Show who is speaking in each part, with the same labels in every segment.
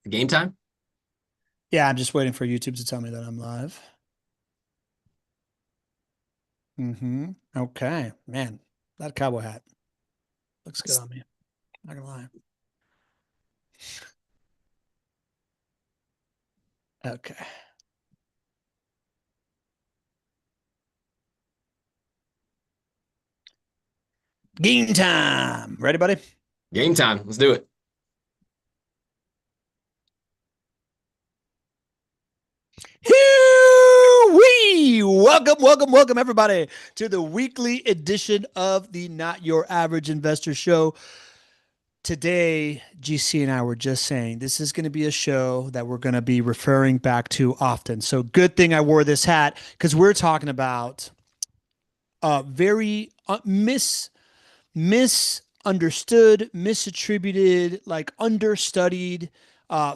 Speaker 1: Game time?
Speaker 2: Yeah, I'm just waiting for YouTube to tell me that I'm live. Okay. Man, that cowboy hat looks good on me. Not gonna lie. Okay. Game time. Ready, buddy?
Speaker 1: Game time. Let's do it.
Speaker 2: Hoo-wee! Welcome, everybody, to the weekly edition of the Not Your Average Investor Show. Today, GC and I were just saying this is going to be a show that we're going to be referring back to often. So, good thing I wore this hat because we're talking about very misunderstood, misattributed, like understudied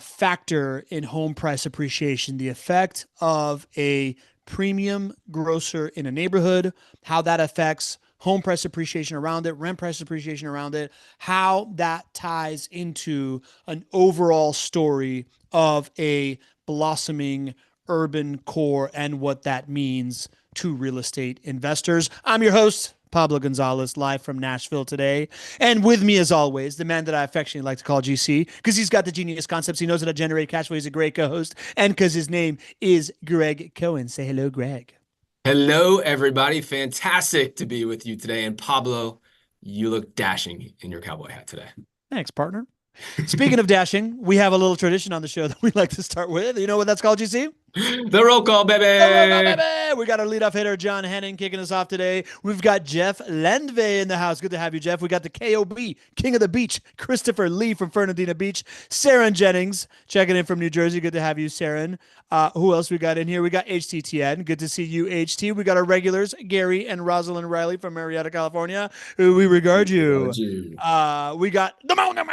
Speaker 2: factor in home price appreciation, the effect of a premium grocer in a neighborhood, how that affects home price appreciation around it, rent price appreciation around it, how that ties into an overall story of a blossoming urban core and what that means to real estate investors. I'm your host, Pablo Gonzalez, live from Nashville today. And with me, as always, the man that I affectionately like to call GC, because he's got the genius concepts. He knows how to generate cash flow. He's a great co host. And because his name is Greg Cohen. Say hello, Greg.
Speaker 1: Hello, everybody. Fantastic to be with you today. And Pablo, you look dashing in your cowboy hat today.
Speaker 2: Thanks, partner. Speaking of dashing, we have a little tradition on the show that we like to start with. You know what that's called, GC?
Speaker 1: The roll call,
Speaker 2: The roll call,
Speaker 1: baby.
Speaker 2: baby. We got our leadoff hitter, John Henning, kicking us off today. We've got Jeff Lendvay in the house. Good to have you, Jeff. We got the KOB, King of the Beach, Christopher Lee from Fernandina Beach. Saren Jennings checking in from New Jersey. Good to have you, Saren. Who else we got in here? We got HTTN. Good to see you, HT. We got our regulars, Gary and Rosalind Riley from Marietta, California. We regard you.
Speaker 1: Regard you.
Speaker 2: We got the Mountain.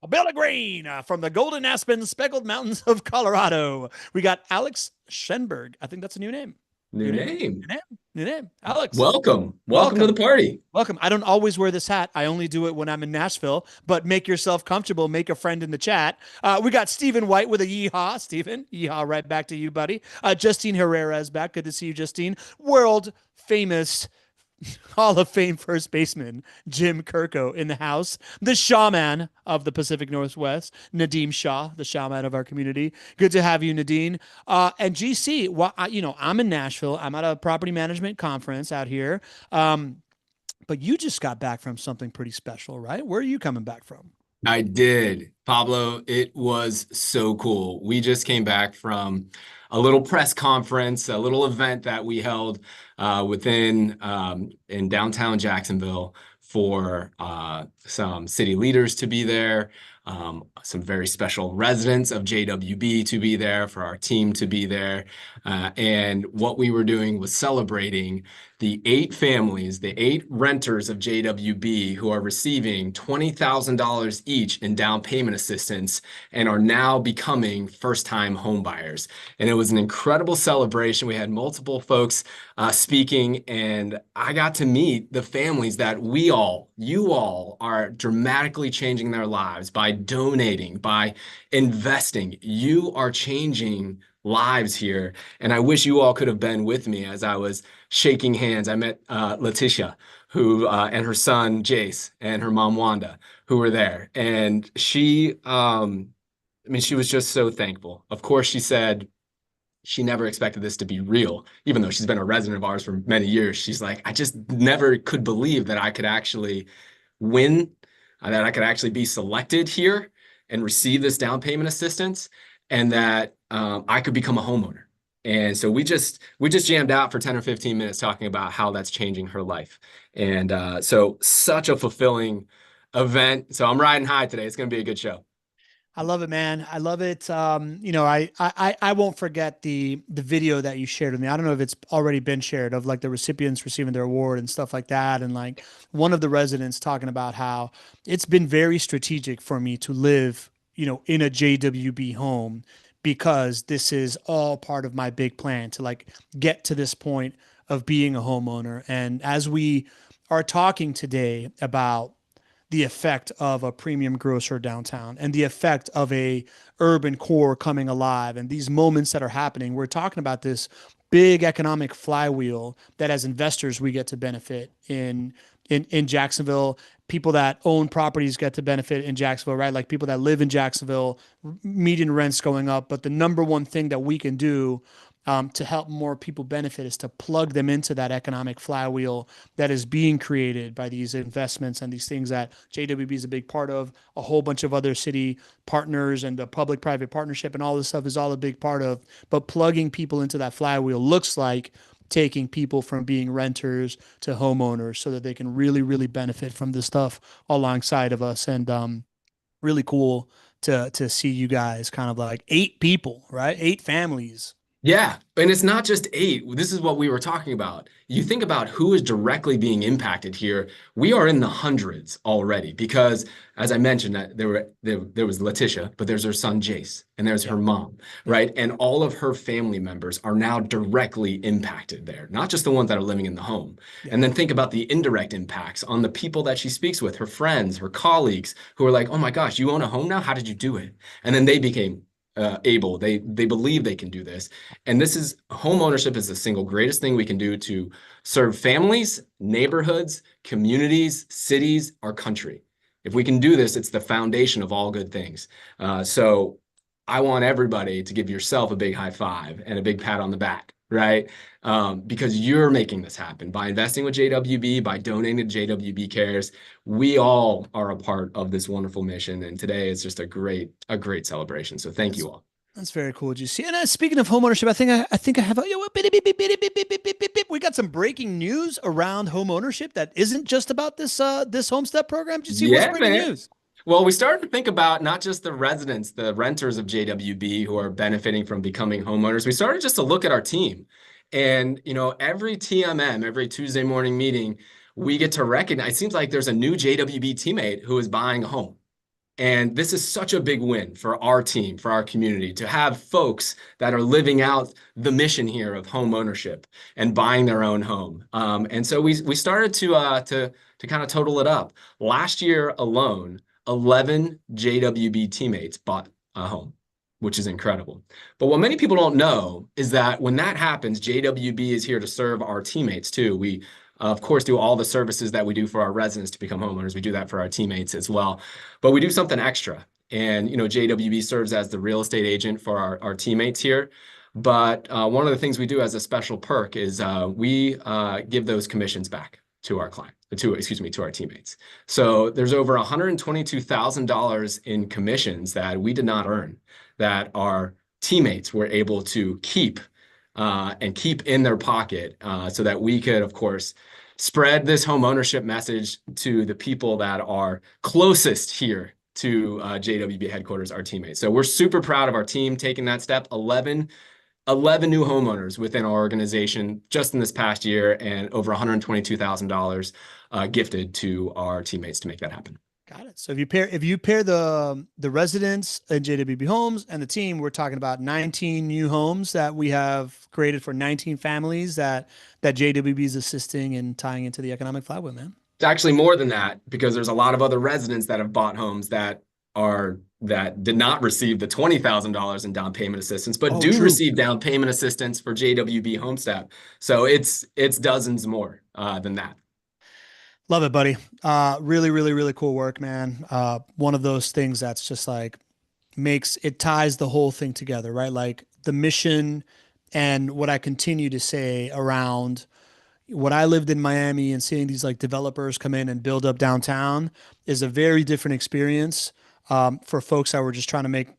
Speaker 2: Billy Green from the Golden Aspen Speckled Mountains of Colorado. We got Alex Schenberg. I think that's a new name.
Speaker 1: New
Speaker 2: New name.
Speaker 1: name.
Speaker 2: New name. New name. Alex,
Speaker 1: Welcome. Welcome to the
Speaker 2: welcome.
Speaker 1: party.
Speaker 2: Welcome. I don't always wear this hat. I only do it when I'm in Nashville, but make yourself comfortable. Make a friend in the chat. We got Stephen White with a yeehaw. Stephen, yeehaw right back to you, buddy. Justine Herrera is back. Good to see you, Justine. World famous Hall of Fame first baseman Jim Kirko in the house, the Shawman of the Pacific Northwest, Nadeem Shah, the Shawman of our community. Good to have you, Nadine. And GC, well, I'm in Nashville. I'm at a property management conference out here. But you just got back from something pretty special, right? Where are you coming back from?
Speaker 1: I did. Pablo, it was so cool. We just came back from a little press conference, a little event that we held within in downtown Jacksonville for some city leaders to be there, some very special residents of JWB to be there, for our team to be there. And what we were doing was celebrating the 8 families, the 8 renters of JWB who are receiving $20,000 each in down payment assistance and are now becoming first-time home buyers. And it was an incredible celebration. We had multiple folks speaking, and I got to meet the families that you all are dramatically changing their lives by donating, by investing. You are changing lives here. And I wish you all could have been with me as I was shaking hands. I met Letitia, who and her son Jace and her mom Wanda, who were there, and she was just so thankful. Of course, she said she never expected this to be real, even though she's been a resident of ours for many years. She's like, I just never could believe that I could actually win, that I could actually be selected here and receive this down payment assistance, and that I could become a homeowner. And so we just jammed out for 10 or 15 minutes talking about how that's changing her life. And so such a fulfilling event. So I'm riding high today. It's going to be a good show.
Speaker 2: I love it, man. I love it. I won't forget the video that you shared with me. I don't know if it's already been shared of like the recipients receiving their award and stuff like that. And like one of the residents talking about how it's been very strategic for me to live, in a JWB home because this is all part of my big plan to like get to this point of being a homeowner. And as we are talking today about the effect of a premium grocer downtown and the effect of a urban core coming alive and these moments that are happening. We're talking about this big economic flywheel that as investors we get to benefit in Jacksonville. People that own properties get to benefit in Jacksonville, right? Like people that live in Jacksonville, median rents going up. But the number one thing that we can do to help more people benefit is to plug them into that economic flywheel that is being created by these investments and these things that JWB is a big part of. A whole bunch of other city partners and the public-private partnership and all this stuff is all a big part of. But plugging people into that flywheel looks like taking people from being renters to homeowners so that they can really, really benefit from this stuff alongside of us. And really cool to see you guys kind of like 8 people, right? 8 families.
Speaker 1: Yeah, and it's not just 8. This is what we were talking about. You think about who is directly being impacted here. We are in the hundreds already because, as I mentioned, that there was Letitia, but there's her son Jace, and there's her mom, right? And all of her family members are now directly impacted there, not just the ones that are living in the home.
Speaker 2: Yeah.
Speaker 1: And then think about the indirect impacts on the people that she speaks with, her friends, her colleagues, who are like, "Oh my gosh, you own a home now? How did you do it?" And then they became able. They believe they can do this. And this is home ownership is the single greatest thing we can do to serve families, neighborhoods, communities, cities, our country. If we can do this, it's the foundation of all good things. So I want everybody to give yourself a big high five and a big pat on the back, right? Because you're making this happen by investing with JWB, by donating to JWB Cares. We all are a part of this wonderful mission, and today is just a great celebration. So thank you all.
Speaker 2: That's very cool, GC. And speaking of homeownership, I think I have we got some breaking news around home ownership that isn't just about this homestead program. GC, what's breaking news?
Speaker 1: Well, we started to think about not just the residents, the renters of JWB who are benefiting from becoming homeowners. We started just to look at our team. And, every TMM, every Tuesday morning meeting, we get to recognize, it seems like there's a new JWB teammate who is buying a home. And this is such a big win for our team, for our community, to have folks that are living out the mission here of home ownership and buying their own home. And so we started to kind of total it up. Last year alone, 11 JWB teammates bought a home, which is incredible. But what many people don't know is that when that happens, JWB is here to serve our teammates too. We, of course, do all the services that we do for our residents to become homeowners. We do that for our teammates as well. But we do something extra. And, JWB serves as the real estate agent for our teammates here. But one of the things we do as a special perk is we give those commissions back to our client, to our teammates. So there's over $122,000 in commissions that we did not earn, that our teammates were able to keep and keep in their pocket so that we could, of course, spread this home ownership message to the people that are closest here to JWB headquarters, our teammates. So we're super proud of our team taking that step. 11 new homeowners within our organization just in this past year, and over $122,000 gifted to our teammates to make that happen.
Speaker 2: Got it. So if you pair the residents at JWB Homes and the team, we're talking about 19 new homes that we have created for 19 families that JWB is assisting and tying into the economic flywheel, man.
Speaker 1: It's actually more than that, because there's a lot of other residents that have bought homes that did not receive the $20,000 in down payment assistance, but receive down payment assistance for JWB Homestep. So it's dozens more than that.
Speaker 2: Love it, buddy. Really, really, really cool work, man. One of those things that's just like ties the whole thing together, right? Like the mission and what I continue to say around what I lived in Miami and seeing these like developers come in and build up downtown is a very different experience for folks that were just trying to make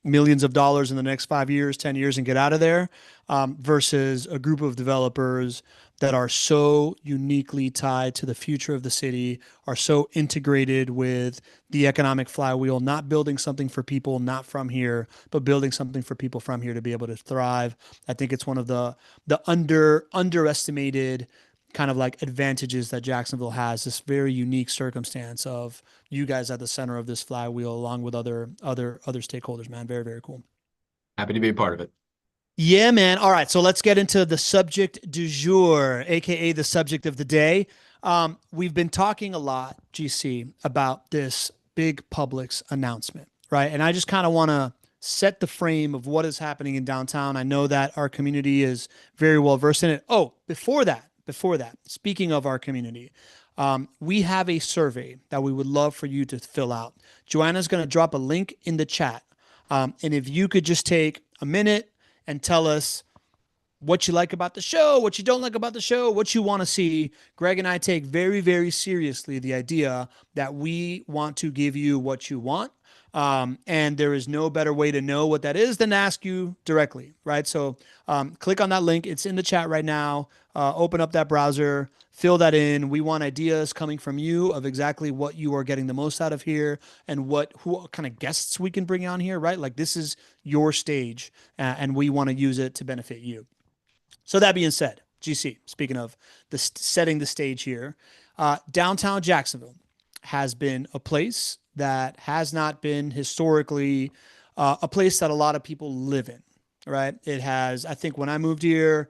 Speaker 2: millions of dollars in the next 5 years, 10 years and get out of there versus a group of developers that are so uniquely tied to the future of the city, are so integrated with the economic flywheel, not building something for people not from here, but building something for people from here to be able to thrive. I think it's one of the underestimated kind of like advantages that Jacksonville has, this very unique circumstance of you guys at the center of this flywheel along with other stakeholders, man. Very, very cool.
Speaker 1: Happy to be a part of it.
Speaker 2: Yeah, man. All right. So let's get into the subject du jour, aka the subject of the day. We've been talking a lot, GC, about this big Publix announcement, right? And I just kind of want to set the frame of what is happening in downtown. I know that our community is very well versed in it. Oh, before that, speaking of our community, we have a survey that we would love for you to fill out. Joanna's going to drop a link in the chat. And if you could just take a minute and tell us what you like about the show, what you don't like about the show, what you want to see. Greg and I take very, very seriously the idea that we want to give you what you want. And there is no better way to know what that is than to ask you directly, right? So click on that link. It's in the chat right now. Open up that browser, fill that in. We want ideas coming from you of exactly what you are getting the most out of here and who kind of guests we can bring on here, right? Like this is your stage, and we want to use it to benefit you. So that being said, GC, speaking of setting the stage here, downtown Jacksonville has been a place that has not been historically a place that a lot of people live in, right? It has, I think when I moved here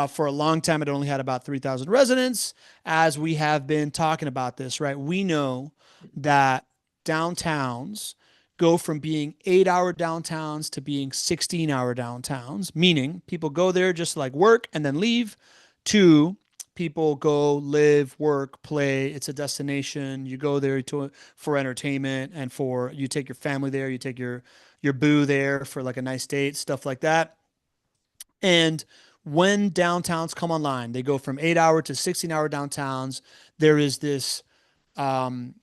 Speaker 2: for a long time, it only had about 3,000 residents. As we have been talking about this, right? We know that downtowns go from being 8-hour downtowns to being 16-hour downtowns, meaning people go there just to like work and then leave, to people go live, work, play. It's a destination. You go there for entertainment and for you take your family there, you take your boo there for like a nice date, stuff like that. And when downtowns come online, they go from 8-hour to 16-hour downtowns. There is this um,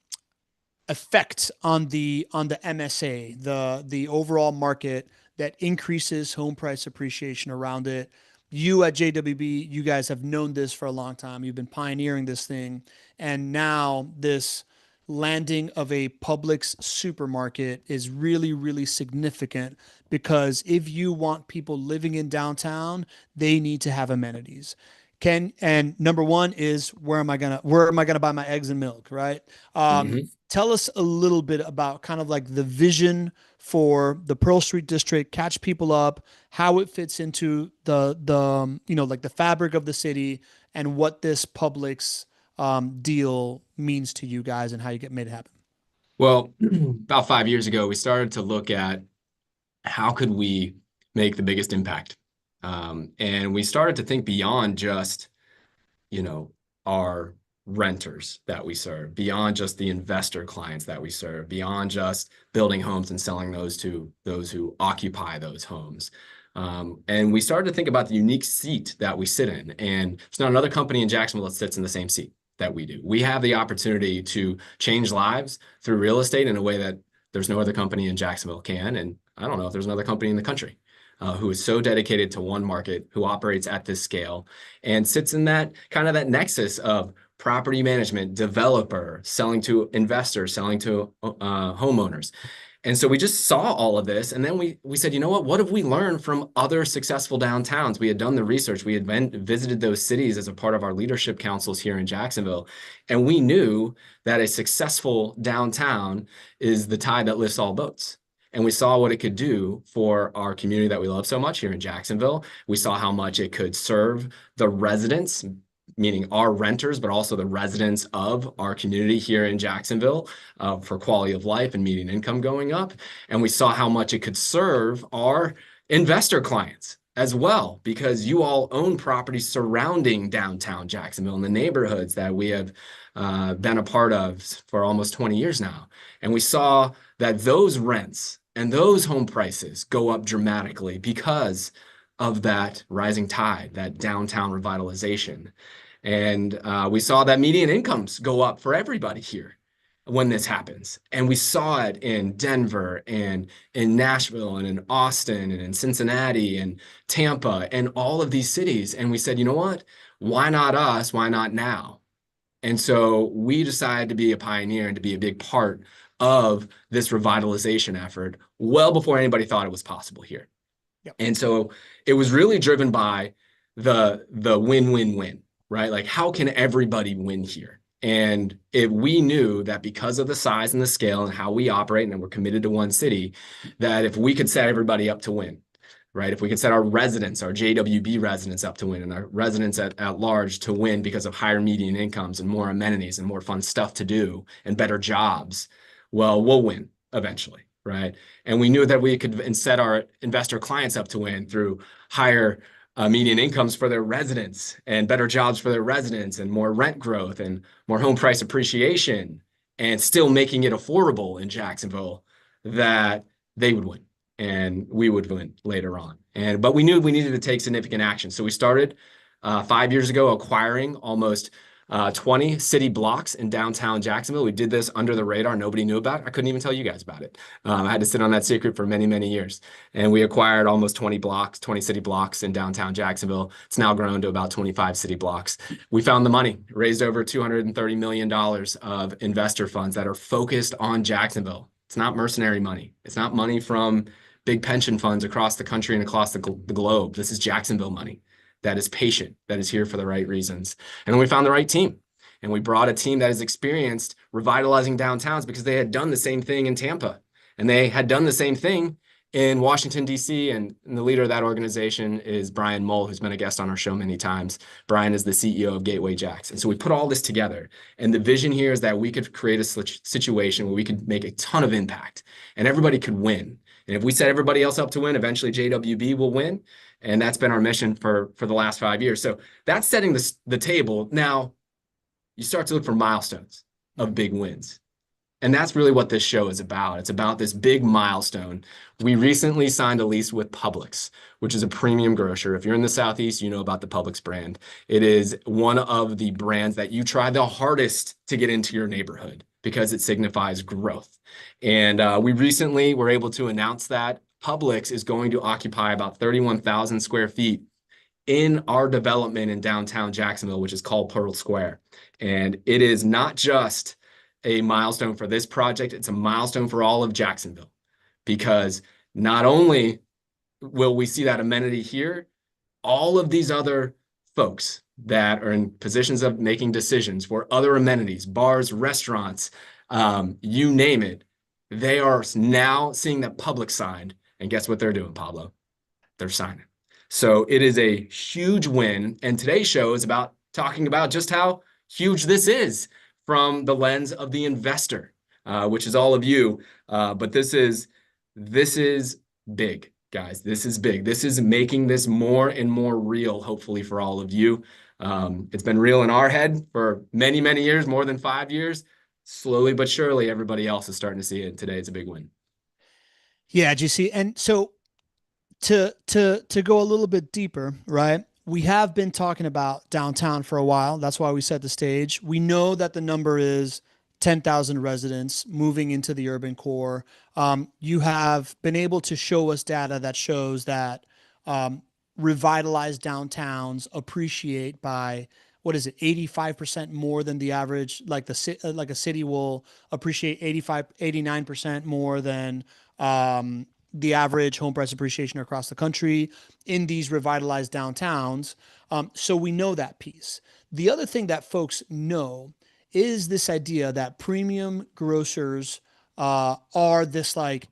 Speaker 2: effect on the MSA, the overall market that increases home price appreciation around it. You at JWB, you guys have known this for a long time. You've been pioneering this thing, and now this landing of a Publix supermarket is really, really significant because if you want people living in downtown, they need to have amenities. And number one is where am I gonna buy my eggs and milk, right?
Speaker 1: Mhm.
Speaker 2: Tell us a little bit about kind of like the vision for the Pearl Street district, catch people up, how it fits into the like the fabric of the city, and what this Publix deal means to you guys and how you get made it happen.
Speaker 1: Well, about 5 years ago, we started to look at how could we make the biggest impact. And we started to think beyond just, you know, our renters that we serve, beyond just the investor clients that we serve, beyond just building homes and selling those to those who occupy those homes. And we started to think about the unique seat that we sit in. And there's not another company in Jacksonville that sits in the same seat that we do. We have the opportunity to change lives through real estate in a way that there's no other company in Jacksonville can. And I don't know if there's another company in the country who is so dedicated to one market, who operates at this scale and sits in that kind of that nexus of property management, developer, selling to investors, selling to homeowners. And so we just saw all of this. And then we said, you know what have we learned from other successful downtowns? We had done the research. We had visited those cities as a part of our leadership councils here in Jacksonville. And we knew that a successful downtown is the tide that lifts all boats. And we saw what it could do for our community that we love so much here in Jacksonville. We saw how much it could serve the residents, meaning our renters, but also the residents of our community here in Jacksonville for quality of life and median income going up. And we saw how much it could serve our investor clients as well, because you all own properties surrounding downtown Jacksonville and the neighborhoods that we have been a part of for almost 20 years now. And we saw that those rents and those home prices go up dramatically because of that rising tide, that downtown revitalization. And we saw that median incomes go up for everybody here when this happens. And we saw it in Denver and in Nashville and in Austin and in Cincinnati and Tampa and all of these cities. And we said, you know what? Why not us? Why not now? And so we decided to be a pioneer and to be a big part of this revitalization effort well before anybody thought it was possible here.
Speaker 2: Yep.
Speaker 1: And so it was really driven by the win-win-win, right? Like how can everybody win here? And if we knew that because of the size and the scale and how we operate, and we're committed to one city, that if we could set everybody up to win, right? If we could set our residents, our JWB residents up to win and our residents at large to win because of higher median incomes and more amenities and more fun stuff to do and better jobs, well, we'll win eventually, right? And we knew that we could set our investor clients up to win through higher median incomes for their residents and better jobs for their residents and more rent growth and more home price appreciation and still making it affordable in Jacksonville, that they would win and we would win later on. But we knew we needed to take significant action. So we started 5 years ago acquiring almost 20 city blocks in downtown Jacksonville. We did this under the radar. Nobody knew about it. I couldn't even tell you guys about it. I had to sit on that secret for many, many years. And we acquired almost 20 blocks, 20 city blocks in downtown Jacksonville. It's now grown to about 25 city blocks. We found the money, raised over $230 million of investor funds that are focused on Jacksonville. It's not mercenary money. It's not money from big pension funds across the country and across the globe. This is Jacksonville money that is patient, that is here for the right reasons. And we found the right team. And we brought a team that is experienced revitalizing downtowns because they had done the same thing in Tampa. And they had done the same thing in Washington, D.C. And the leader of that organization is Brian Mull, who's been a guest on our show many times. Brian is the CEO of Gateway Jacks. And so we put all this together. And the vision here is that we could create a situation where we could make a ton of impact and everybody could win. And if we set everybody else up to win, eventually JWB will win. And that's been our mission for the last 5 years. So that's setting the table. Now you start to look for milestones of big wins. And that's really what this show is about. It's about this big milestone. We recently signed a lease with Publix, which is a premium grocer. If you're in the Southeast, you know about the Publix brand. It is one of the brands that you try the hardest to get into your neighborhood because it signifies growth. And we recently were able to announce that Publix is going to occupy about 31,000 square feet in our development in downtown Jacksonville, which is called Pearl Square. And it is not just a milestone for this project, it's a milestone for all of Jacksonville, because not only will we see that amenity here, all of these other folks that are in positions of making decisions for other amenities, bars, restaurants, you name it, they are now seeing that Publix signed. And guess what they're doing, Pablo? They're signing. So it is a huge win. And today's show is about talking about just how huge this is from the lens of the investor, which is all of you. But this is big, guys. This is big. This is making this more and more real, hopefully, for all of you. It's been real in our head for many, many years, more than 5 years. Slowly but surely, everybody else is starting to see it. Today, it's a big win.
Speaker 2: Yeah, GC. And so to go a little bit deeper, right? We have been talking about downtown for a while. That's why we set the stage. We know that the number is 10,000 residents moving into the urban core. You have been able to show us data that shows that revitalized downtowns appreciate by, what is it, 85% more than the average. Like a city will appreciate 89% more than the average home price appreciation across the country in these revitalized downtowns. So we know that piece. The other thing that folks know is this idea that premium grocers are this like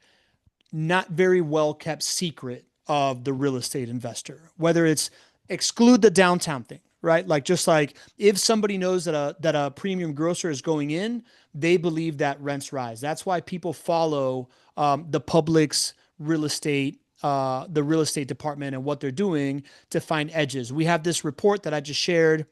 Speaker 2: not very well kept secret of the real estate investor, whether it's exclude the downtown thing, right? Like, just like if somebody knows that a premium grocer is going in, they believe that rents rise. That's why people follow the Publix real estate, the real estate department and what they're doing to find edges. We have this report that I just shared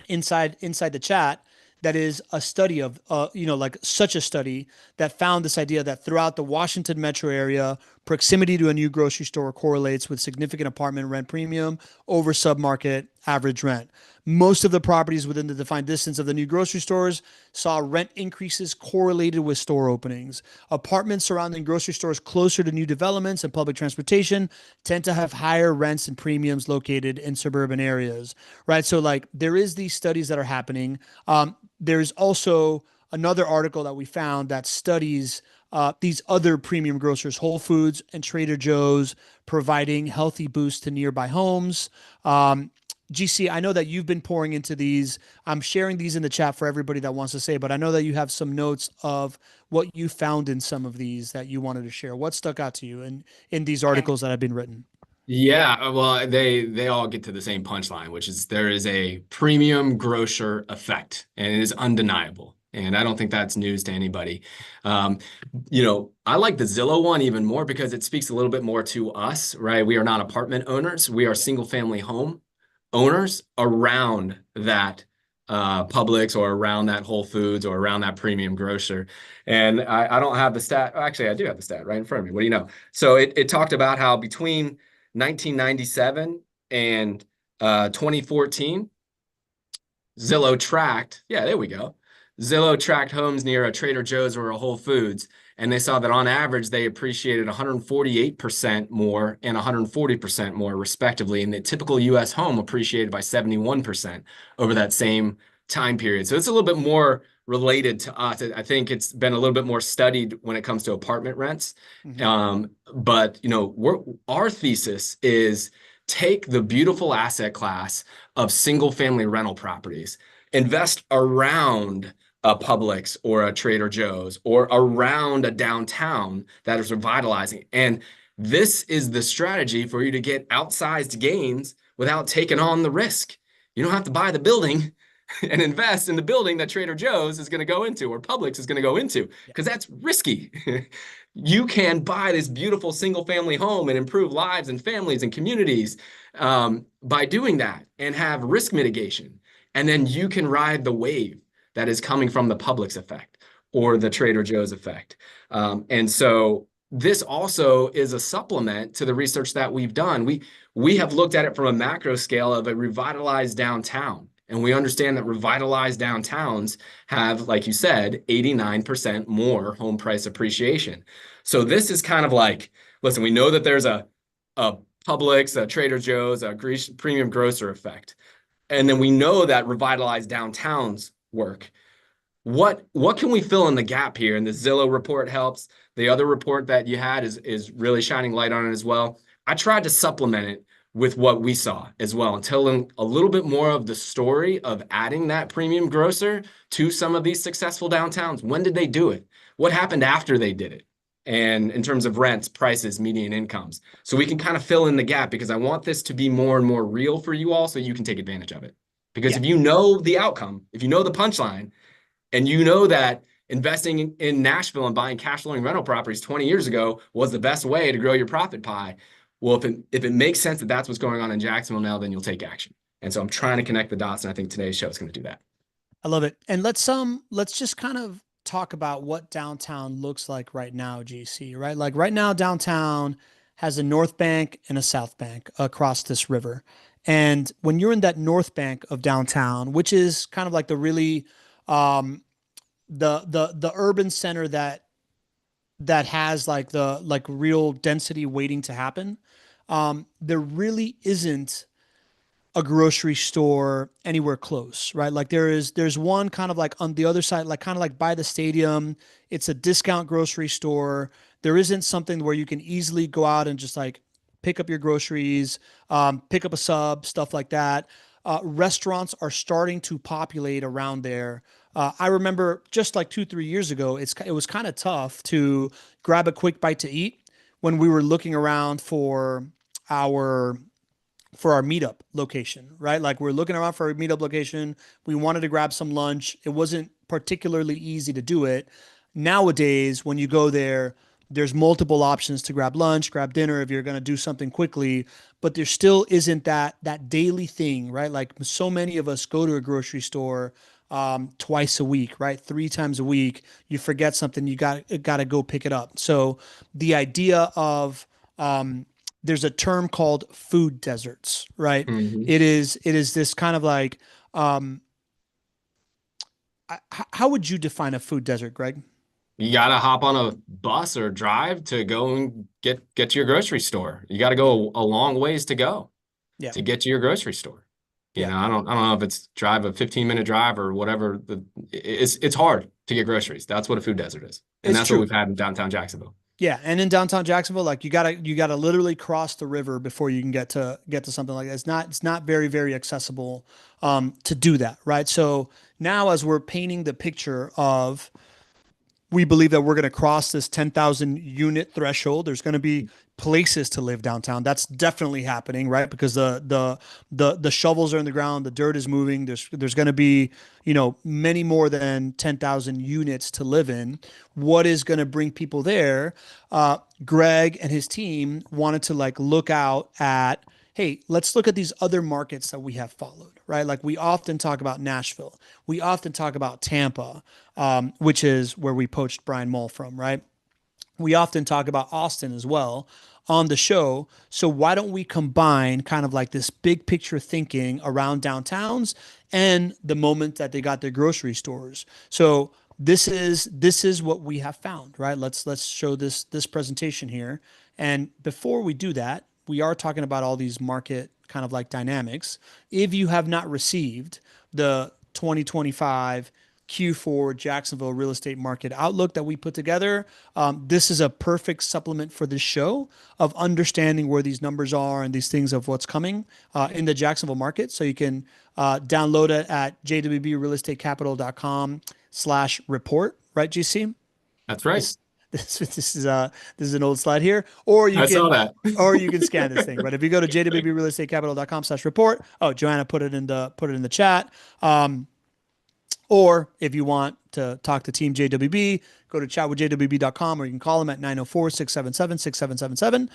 Speaker 2: inside the chat that is a study of, like such a study that found this idea that throughout the Washington metro area, proximity to a new grocery store correlates with significant apartment rent premium over submarket average rent. Most of the properties within the defined distance of the new grocery stores saw rent increases correlated with store openings. Apartments surrounding grocery stores closer to new developments and public transportation tend to have higher rents and premiums located in suburban areas, right? So like there is these studies that are happening. There's also another article that we found that studies these other premium grocers, Whole Foods and Trader Joe's, providing healthy boosts to nearby homes. GC, I know that you've been pouring into these. I'm sharing these in the chat for everybody that wants to say, but I know that you have some notes of what you found in some of these that you wanted to share. What stuck out to you in these articles that have been written?
Speaker 1: Yeah, well, they all get to the same punchline, which is there is a premium grocer effect, and it is undeniable. And I don't think that's news to anybody. Um, I like the Zillow one even more because it speaks a little bit more to us, right? We are not apartment owners. We are single family home owners around that Publix or around that Whole Foods or around that premium grocer. And I don't have the stat. Actually, I do have the stat right in front of me. What do you know? So it talked about how between 1997 and 2014, Zillow tracked, yeah, there we go. Zillow tracked homes near a Trader Joe's or a Whole Foods, and they saw that on average they appreciated 148% more and 140% more, respectively. And the typical US home appreciated by 71% over that same time period. So it's a little bit more related to us. I think it's been a little bit more studied when it comes to apartment rents.
Speaker 2: Mhm.
Speaker 1: But our thesis is take the beautiful asset class of single family rental properties, invest around a Publix or a Trader Joe's or around a downtown that is revitalizing. And this is the strategy for you to get outsized gains without taking on the risk. You don't have to buy the building and invest in the building that Trader Joe's is going to go into or Publix is going to go into
Speaker 2: Yeah.
Speaker 1: because that's risky. You can buy this beautiful single family home and improve lives and families and communities by doing that and have risk mitigation. And then you can ride the wave that is coming from the Publix effect or the Trader Joe's effect. And so this also is a supplement to the research that we've done. We have looked at it from a macro scale of a revitalized downtown. And we understand that revitalized downtowns have, like you said, 89% more home price appreciation. So this is kind of like, listen, we know that there's a Publix, a Trader Joe's, a premium grocer effect. And then we know that revitalized downtowns work. What can we fill in the gap here? And the Zillow report helps. The other report that you had is really shining light on it as well. I tried to supplement it with what we saw as well and tell them a little bit more of the story of adding that premium grocer to some of these successful downtowns. When did they do it? What happened after they did it? And in terms of rents, prices, median incomes. So we can kind of fill in the gap because I want this to be more and more real for you all so you can take advantage of it. Because
Speaker 2: Yeah.
Speaker 1: if you know the outcome, if you know the punchline, and you know that investing in Nashville and buying cash flowing rental properties 20 years ago was the best way to grow your profit pie. Well, if it makes sense that that's what's going on in Jacksonville now, then you'll take action. And so I'm trying to connect the dots, and I think today's show is going to do that.
Speaker 2: I love it. And let's just kind of talk about what downtown looks like right now, GC, right? Like right now downtown has a north bank and a south bank across this river. And when you're in that north bank of downtown, which is kind of like the really um the urban center that has like the like real density waiting to happen, there really isn't a grocery store anywhere close, right? Like there's one kind of like on the other side, like kind of like by the stadium. It's a discount grocery store. There isn't something where you can easily go out and just like pick up your groceries, pick up a sub, stuff like that. Restaurants are starting to populate around there. I remember just like 2, 3 years ago, it was kind of tough to grab a quick bite to eat when we were looking around our for our meetup location, right? Like we're looking around for a meetup location. We wanted to grab some lunch. It wasn't particularly easy to do it. Nowadays, when you go there, there's multiple options to grab lunch, grab dinner if you're going to do something quickly, but there still isn't that daily thing, right? Like so many of us go to a grocery store twice a week, right? 3 times a week. You forget something, you got to go pick it up. So the idea of there's a term called food deserts, right?
Speaker 1: Mhm.
Speaker 2: It is this kind of like um, how would you define a food desert, Greg?
Speaker 1: You got to hop on a bus or drive to go and get to your grocery store. You got to go a long ways to go
Speaker 2: Yeah,
Speaker 1: to get to your grocery store.
Speaker 2: yeah,
Speaker 1: I don't know if it's drive a 15-minute drive or whatever. It's hard to get groceries. That's what a food desert is. And
Speaker 2: it's
Speaker 1: that's what
Speaker 2: true.
Speaker 1: we've had in downtown Jacksonville.
Speaker 2: Yeah, and in downtown Jacksonville, like you gotta literally cross the river before you can get to something like that. It's not very accessible to do that, right? So now as we're painting the picture of We believe that we're going to cross this 10,000 unit threshold. There's going to be places to live downtown. That's definitely happening, right? Because the shovels are in the ground, the dirt is moving. There's going to be, many more than 10,000 units to live in. What is going to bring people there? Greg and his team wanted to like look out at, hey, let's look at these other markets that we have followed, right? Like we often talk about Nashville. We often talk about Tampa, which is where we poached Brian Mull from, right? We often talk about Austin as well on the show. So why don't we combine kind of like this big picture thinking around downtowns and the moment that they got their grocery stores? So this is what we have found, right? Let's show this presentation here. And before we do that, we are talking about all these market kind of like dynamics. If you have not received the 2025 Q4 Jacksonville real estate market outlook that we put together, this is a perfect supplement for this show of understanding where these numbers are and these things of what's coming in the Jacksonville market. So you can download it at jwbrealestatecapital.com/report, right, GC?
Speaker 1: That's right.
Speaker 2: This is an old slide here, or you
Speaker 1: I saw
Speaker 2: can
Speaker 1: that.
Speaker 2: or you can scan this thing. But if you go to jwbrealestatecapital.com/report, Joanna put it in the chat. Or if you want to talk to Team JWB, go to chatwithjwb.com, or you can call them at 904-677-6777,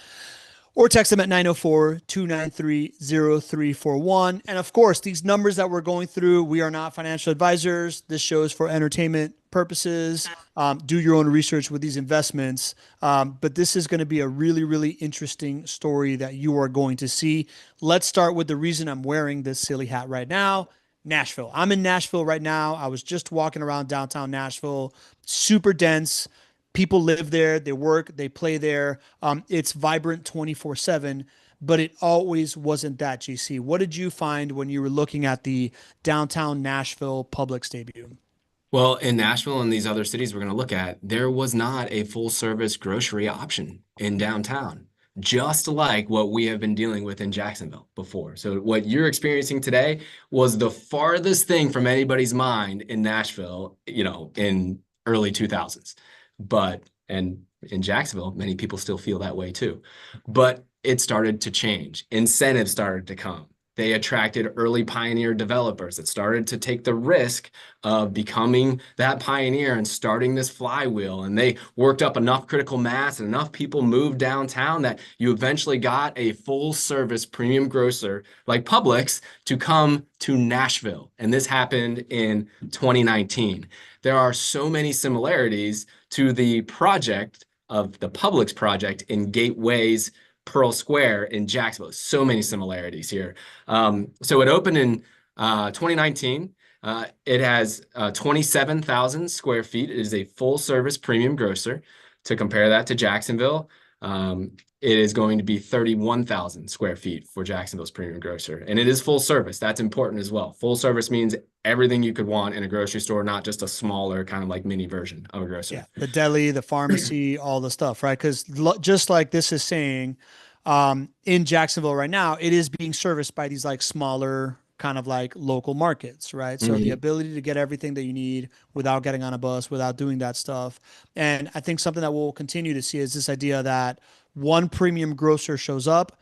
Speaker 2: or text them at 904-293-0341. And of course, these numbers that we're going through, we are not financial advisors. This show is for entertainment purposes. Do your own research with these investments. But this is going to be a really, really interesting story that you are going to see. Let's start with the reason I'm wearing this silly hat right now. Nashville. I'm in Nashville right now. I was just walking around downtown Nashville. Super dense. People live there. They work. They play there. It's vibrant 24/7, but it always wasn't that, GC. What did you find when you were looking at the downtown Nashville Publix debut?
Speaker 1: Well, in Nashville and these other cities we're going to look at, there was not a full service grocery option in downtown, just like what we have been dealing with in Jacksonville before. So what you're experiencing today was the farthest thing from anybody's mind in Nashville, in early 2000s. And in Jacksonville, many people still feel that way too. But it started to change. Incentives started to come. They attracted early pioneer developers that started to take the risk of becoming that pioneer and starting this flywheel. And they worked up enough critical mass and enough people moved downtown that you eventually got a full service premium grocer like Publix to come to Nashville. And this happened in 2019. There are so many similarities to the project of the Publix project in Gateways Pearl Square in Jacksonville. So many similarities here. So it opened in 2019. It has 27,000 square feet. It is a full service premium grocer. To compare that to Jacksonville, it is going to be 31,000 square feet for Jacksonville's premium grocer. And it is full service. That's important as well. Full service means everything you could want in a grocery store, not just a smaller kind of like mini version of a grocery.
Speaker 2: Yeah, the deli, the pharmacy, all the stuff, right? Because just like this is saying, in Jacksonville right now, it is being serviced by these like smaller kind of like local markets, right? So the ability to get everything that you need without getting on a bus, without doing that stuff. And I think something that we'll continue to see is this idea that one premium grocer shows up,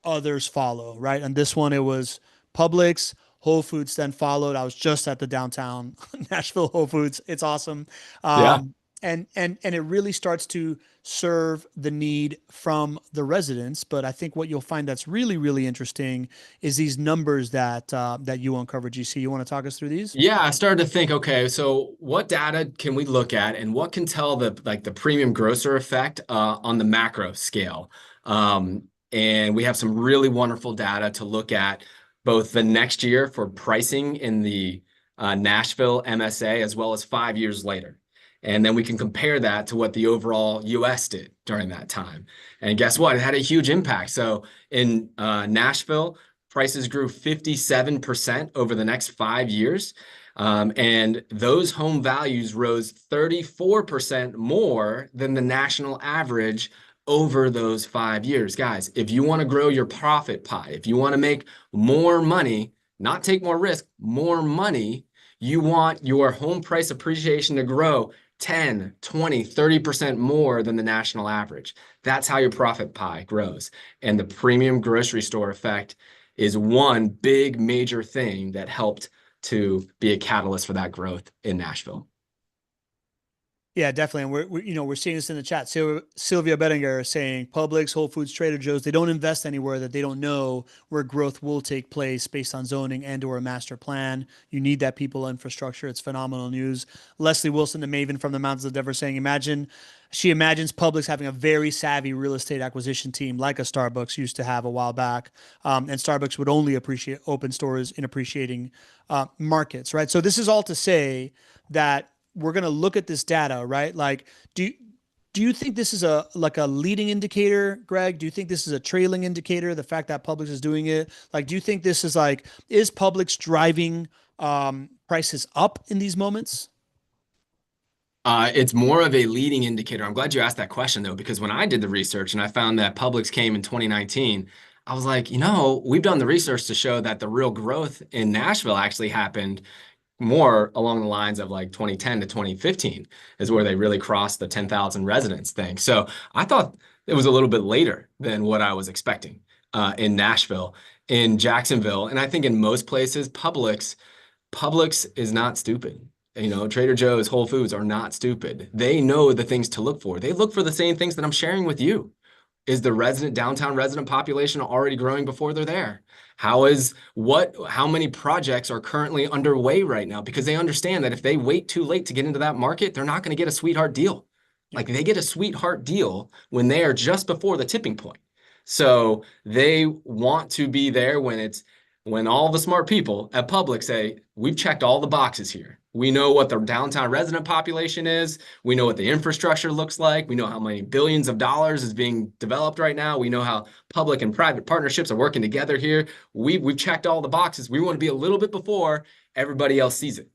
Speaker 2: others follow, right? And this one, it was Publix. Whole Foods then followed. I was just at the downtown Nashville Whole Foods. It's awesome.
Speaker 1: Yeah.
Speaker 2: And it really starts to serve the need from the residents. But I think what you'll find that's really, really interesting is these numbers that you uncovered, GC. You want to talk us through these?
Speaker 1: Yeah, I started to think, okay, so what data can we look at and what can tell the premium grocer effect on the macro scale? And we have some really wonderful data to look at both the next year for pricing in the Nashville MSA as well as 5 years later. And then we can compare that to what the overall US did during that time. And guess what? It had a huge impact. So in Nashville, prices grew 57% over the next 5 years. And those home values rose 34% more than the national average over those 5 years. Guys, if you want to grow your profit pie, if you want to make more money, not take more risk, more money, you want your home price appreciation to grow 10, 20, 30% more than the national average. That's how your profit pie grows. And the premium grocery store effect is one big major thing that helped to be a catalyst for that growth in Nashville.
Speaker 2: Yeah, definitely. And we're seeing this in the chat. Sylvia Bettinger is saying Publix, Whole Foods, Trader Joe's, they don't invest anywhere that they don't know where growth will take place based on zoning and or a master plan. You need that people infrastructure. It's phenomenal news. Leslie Wilson, the Maven from the Mountains of Denver, saying she imagines Publix having a very savvy real estate acquisition team like a Starbucks used to have a while back. And Starbucks would only appreciate open stores in appreciating markets, right? So this is all to say that we're going to look at this data, right? Like, do you think this is a leading indicator, Greg? Do you think this is a trailing indicator? The fact that Publix is doing it, like, do you think this is is Publix driving prices up in these moments?
Speaker 1: It's more of a leading indicator. I'm glad you asked that question though, because when I did the research and I found that Publix came in 2019, I was like, we've done the research to show that the real growth in Nashville actually happened more along the lines of like 2010 to 2015 is where they really crossed the 10,000 residents thing. So I thought it was a little bit later than what I was expecting in Nashville, in Jacksonville. And I think in most places, Publix is not stupid. Trader Joe's, Whole Foods are not stupid. They know the things to look for. They look for the same things that I'm sharing with you. Is the downtown resident population already growing before they're there? How many projects are currently underway right now? Because they understand that if they wait too late to get into that market, they're not going to get a sweetheart deal. Like they get a sweetheart deal when they are just before the tipping point. So they want to be there when all the smart people at Publix say, we've checked all the boxes here. We know what the downtown resident population is. We know what the infrastructure looks like. We know how many billions of dollars is being developed right now. We know how public and private partnerships are working together here. We've checked all the boxes. We want to be a little bit before everybody else sees it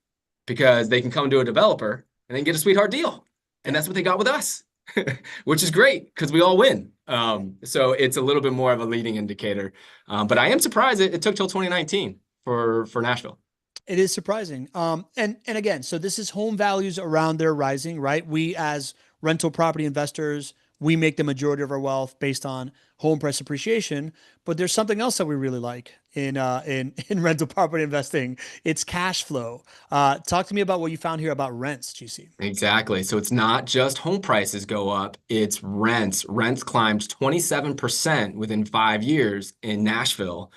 Speaker 1: because they can come to a developer and then get a sweetheart deal. And that's what they got with us, which is great because we all win. So it's a little bit more of a leading indicator. But I am surprised it took till 2019 for Nashville.
Speaker 2: It is surprising. And again, so this is home values around their rising, right? We as rental property investors, we make the majority of our wealth based on home price appreciation. But there's something else that we really like in rental property investing. It's cash flow. Talk to me about what you found here about rents, GC.
Speaker 1: Exactly. So it's not just home prices go up, it's rents. Rents climbed 27% within 5 years in Nashville.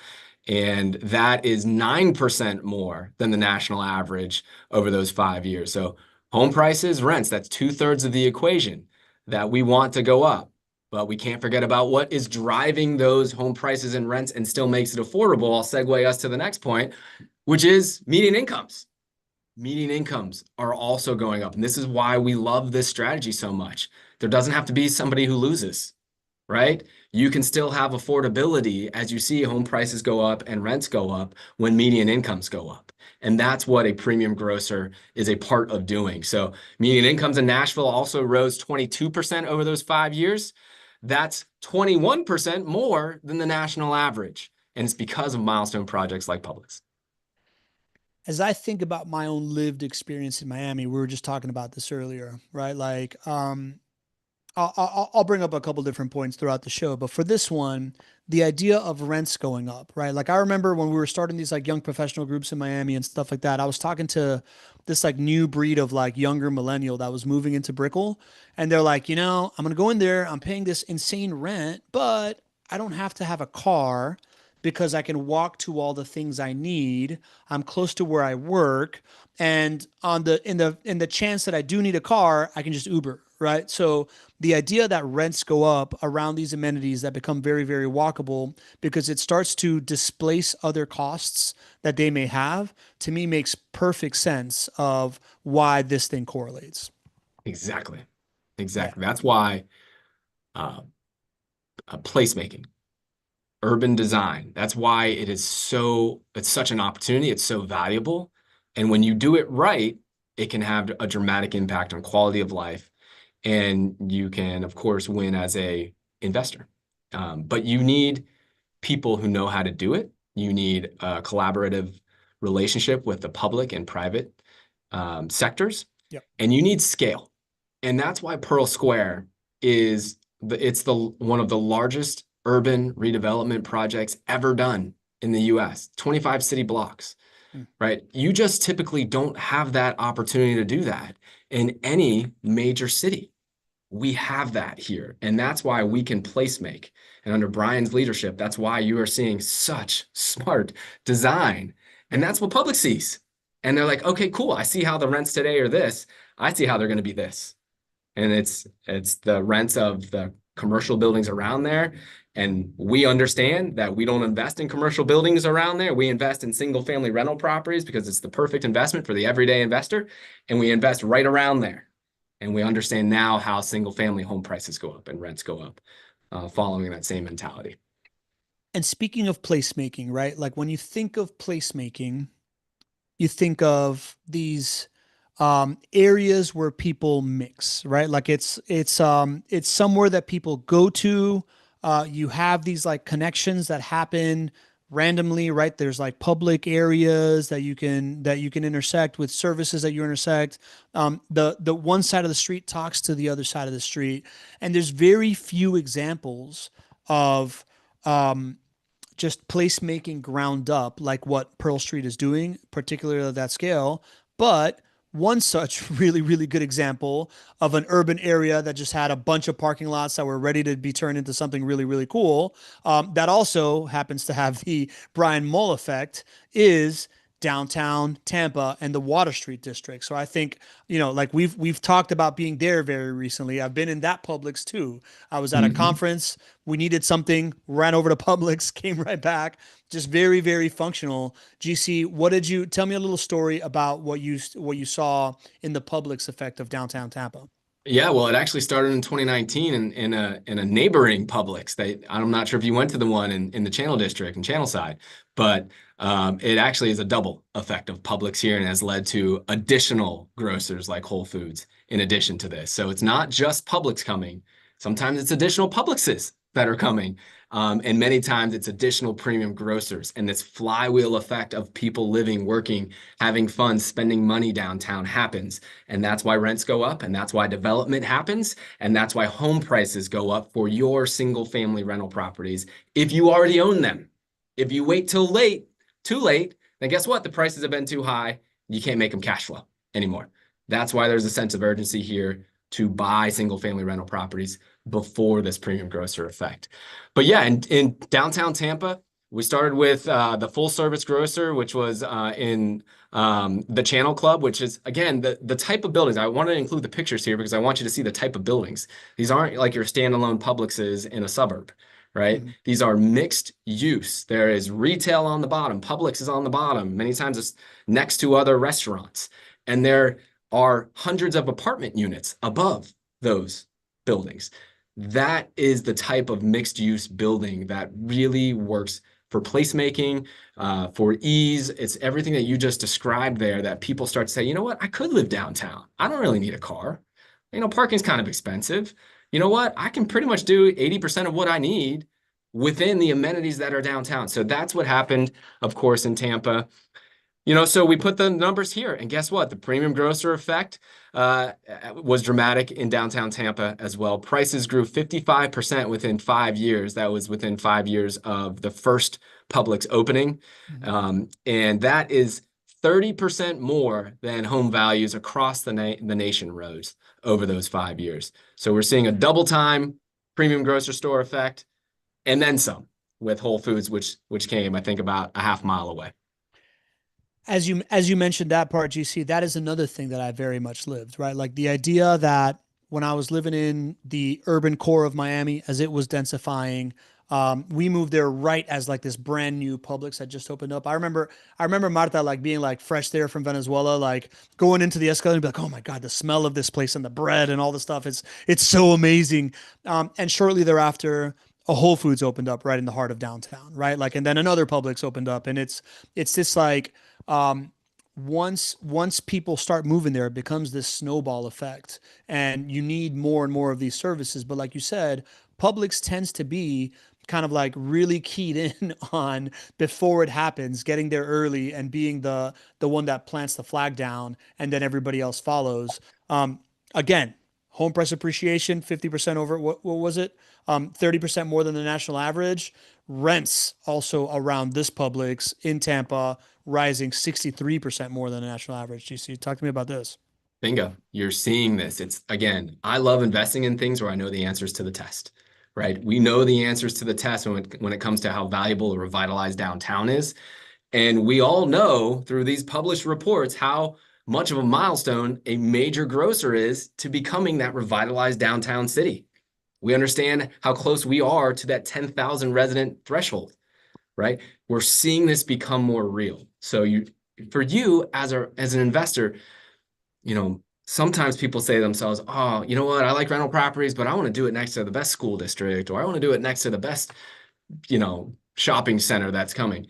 Speaker 1: And that is 9% more than the national average over those 5 years. So home prices, rents, that's 2/3 of the equation that we want to go up. But we can't forget about what is driving those home prices and rents and still makes it affordable. I'll segue us to the next point, which is median incomes. Median incomes are also going up. And this is why we love this strategy so much. There doesn't have to be somebody who loses, right? You can still have affordability as you see home prices go up and rents go up when median incomes go up. And that's what a premium grocer is a part of doing. So median incomes in Nashville also rose 22% over those 5 years. That's 21% more than the national average. And it's because of milestone projects like Publix.
Speaker 2: As I think about my own lived experience in Miami, we were just talking about this earlier, right? Like, I'll bring up a couple different points throughout the show, but for this one, the idea of rents going up, right? Like I remember when we were starting these like young professional groups in Miami and stuff like that, I was talking to this like new breed of like younger millennial that was moving into Brickell, and they're like, I'm gonna go in there, I'm paying this insane rent, but I don't have to have a car because I can walk to all the things I need. I'm close to where I work, and in the chance that I do need a car, I can just Uber, right? So the idea that rents go up around these amenities that become very, very walkable because it starts to displace other costs that they may have, to me makes perfect sense of why this thing correlates.
Speaker 1: Exactly. Yeah. That's why placemaking, urban design, that's why it's such an opportunity. It's so valuable. And when you do it right, it can have a dramatic impact on quality of life. And you can, of course, win as a investor. But you need people who know how to do it. You need a collaborative relationship with the public and private sectors.
Speaker 2: Yep.
Speaker 1: And you need scale. And that's why Pearl Square is the one of the largest urban redevelopment projects ever done in the US, 25 city blocks,
Speaker 2: Mm.
Speaker 1: right? You just typically don't have that opportunity to do that in any major city. We have that here. And that's why we can place make. And under Brian's leadership, that's why you are seeing such smart design. And that's what public sees. And they're like, okay, cool. I see how the rents today are this. I see how they're going to be this. And it's the rents of the commercial buildings around there. And we understand that we don't invest in commercial buildings around there. We invest in single family rental properties because it's the perfect investment for the everyday investor. And we invest right around there. And we understand now how single family home prices go up and rents go up, following that same mentality.
Speaker 2: And speaking of placemaking, right? Like when you think of placemaking, you think of these areas where people mix, right? Like it's somewhere that people go to. You have these like connections that happen randomly, right? There's like public areas that you can intersect with services that you intersect. The one side of the street talks to the other side of the street, and there's very few examples of um, just placemaking ground up, like what Pearl Street is doing, particularly at that scale. But one such really, really good example of an urban area that just had a bunch of parking lots that were ready to be turned into something really, really cool, that also happens to have the Brian Mull effect, is downtown Tampa and the Water Street district. So I think, like we've talked about being there very recently. I've been in that Publix too. I was at a
Speaker 1: Mhm.
Speaker 2: conference. We needed something, ran over to Publix, came right back. Just very, very functional. GC, what did you tell me a little story about what you saw in the Publix effect of downtown Tampa?
Speaker 1: Yeah, well, it actually started in 2019 in a neighboring Publix. I'm not sure if you went to the one in the Channel District and Channel side, but it actually is a double effect of Publix here and has led to additional grocers like Whole Foods in addition to this. So it's not just Publix coming. Sometimes it's additional Publixes that are coming. And many times it's additional premium grocers. And this flywheel effect of people living, working, having fun, spending money downtown happens. And that's why rents go up, and that's why development happens, and that's why home prices go up for your single family rental properties if you already own them. If you wait till late, too late, then guess what? The prices have been too high. You can't make them cash flow anymore. That's why there's a sense of urgency here to buy single family rental properties before this premium grocer effect. But yeah, in downtown Tampa, we started with the full service grocer, which was in the Channel Club, which is, again, the type of buildings. I want to include the pictures here because I want you to see the type of buildings. These aren't like your standalone Publixes in a suburb, right?
Speaker 2: Mm-hmm.
Speaker 1: These are mixed use. There is retail on the bottom. Publix is on the bottom. Many times it's next to other restaurants. And there are hundreds of apartment units above those buildings. That is the type of mixed use building that really works for placemaking, for ease. It's everything that you just described there that people start to say, you know what, I could live downtown. I don't really need a car. Parking's kind of expensive. You know what? I can pretty much do 80% of what I need within the amenities that are downtown. So that's what happened, of course, in Tampa. So we put the numbers here, and guess what? The premium grocer effect was dramatic in downtown Tampa as well. Prices grew 55% within 5 years. That was within 5 years of the first Publix opening.
Speaker 2: Mm-hmm.
Speaker 1: And that is 30% more than home values across the nation rose over those 5 years. So we're seeing a double time premium grocery store effect, and then some with Whole Foods, which came, I think, about a half mile away.
Speaker 2: As you mentioned that part, GC, that is another thing that I very much lived, right? Like the idea that when I was living in the urban core of Miami, as it was densifying, we moved there right as like this brand new Publix had just opened up. I remember Marta like being like fresh there from Venezuela, like going into the escalator and be like, oh my God, the smell of this place and the bread and all the stuff. It's so amazing. And shortly thereafter, a Whole Foods opened up right in the heart of downtown, right? Like, and then another Publix opened up, and it's this like um, once people start moving there, it becomes this snowball effect, and you need more and more of these services. But like you said, Publix tends to be kind of like really keyed in on before it happens, getting there early and being the one that plants the flag down, and then everybody else follows. Again, home price appreciation, 50% over, what was it? 30% more than the national average. Rents also around this Publix in Tampa rising 63% more than the national average. GC, talk to me about this.
Speaker 1: Bingo. You're seeing this. It's again, I love investing in things where I know the answers to the test, right? We know the answers to the test when it comes to how valuable a revitalized downtown is. And we all know through these published reports how much of a milestone a major grocer is to becoming that revitalized downtown city. We understand how close we are to that 10,000 resident threshold, right? We're seeing this become more real. So for you as an investor, sometimes people say to themselves, oh, you know what? I like rental properties, but I want to do it next to the best school district, or I want to do it next to the best, shopping center that's coming.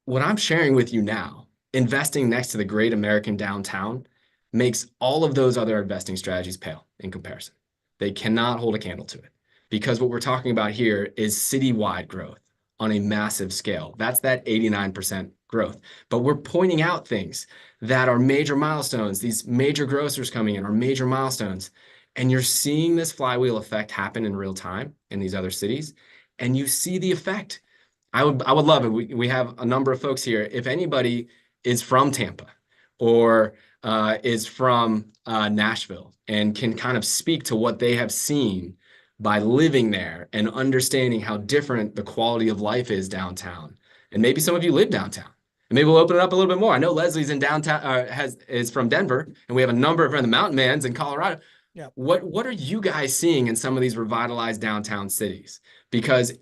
Speaker 1: What I'm sharing with you now, investing next to the great American downtown makes all of those other investing strategies pale in comparison. They cannot hold a candle to it because what we're talking about here is citywide growth on a massive scale. That's that 89% growth. But we're pointing out things that are major milestones. These major grocers coming in are major milestones. And you're seeing this flywheel effect happen in real time in these other cities. And you see the effect. I would love it. We have a number of folks here. If anybody is from Tampa or is from Nashville and can kind of speak to what they have seen by living there and understanding how different the quality of life is downtown. And maybe some of you live downtown. And maybe we'll open it up a little bit more. I know Leslie's in downtown, is from Denver, and we have a number of the Mountain Mans in Colorado.
Speaker 2: Yeah.
Speaker 1: What are you guys seeing in some of these revitalized downtown cities? Because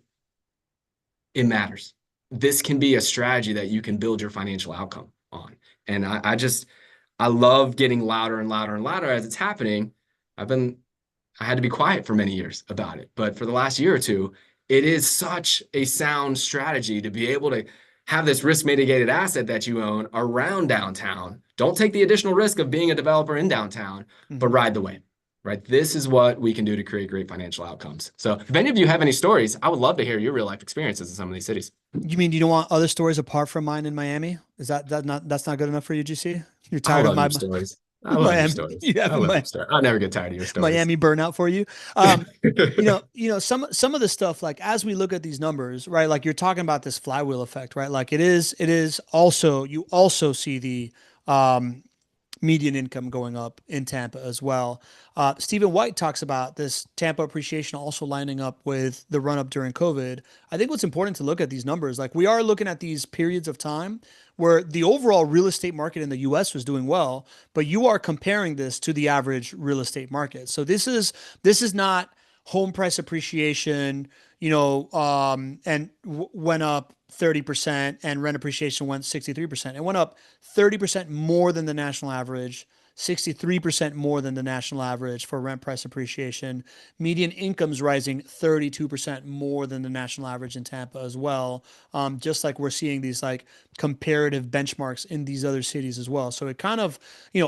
Speaker 1: it matters. This can be a strategy that you can build your financial outcome on. And I love getting louder and louder and louder as it's happening. I had to be quiet for many years about it, but for the last year or two, it is such a sound strategy to be able to have this risk mitigated asset that you own around downtown. Don't take the additional risk of being a developer in downtown, but ride the wave, right? This is what we can do to create great financial outcomes. So if any of you have any stories, I would love to hear your real life experiences in some of these cities.
Speaker 2: You mean you don't want other stories apart from mine in Miami? Is that's not good enough for you, GC? You're tired of my
Speaker 1: stories. I love your stories. I'll never get tired of your stories.
Speaker 2: Miami burnout for you. Some of the stuff, like as we look at these numbers, right? Like you're talking about this flywheel effect, right? Like it is also, you also see the median income going up in Tampa as well. Stephen White talks about this Tampa appreciation also lining up with the run up during COVID. I think what's important to look at these numbers, like we are looking at these periods of time where the overall real estate market in the US was doing well, but you are comparing this to the average real estate market. So this is not home price appreciation, went up 30% and rent appreciation went 63%. It went up 30% more than the national average, 63% more than the national average for rent price appreciation. Median incomes rising 32% more than the national average in Tampa as well. Just like we're seeing these like comparative benchmarks in these other cities as well. So it kind of,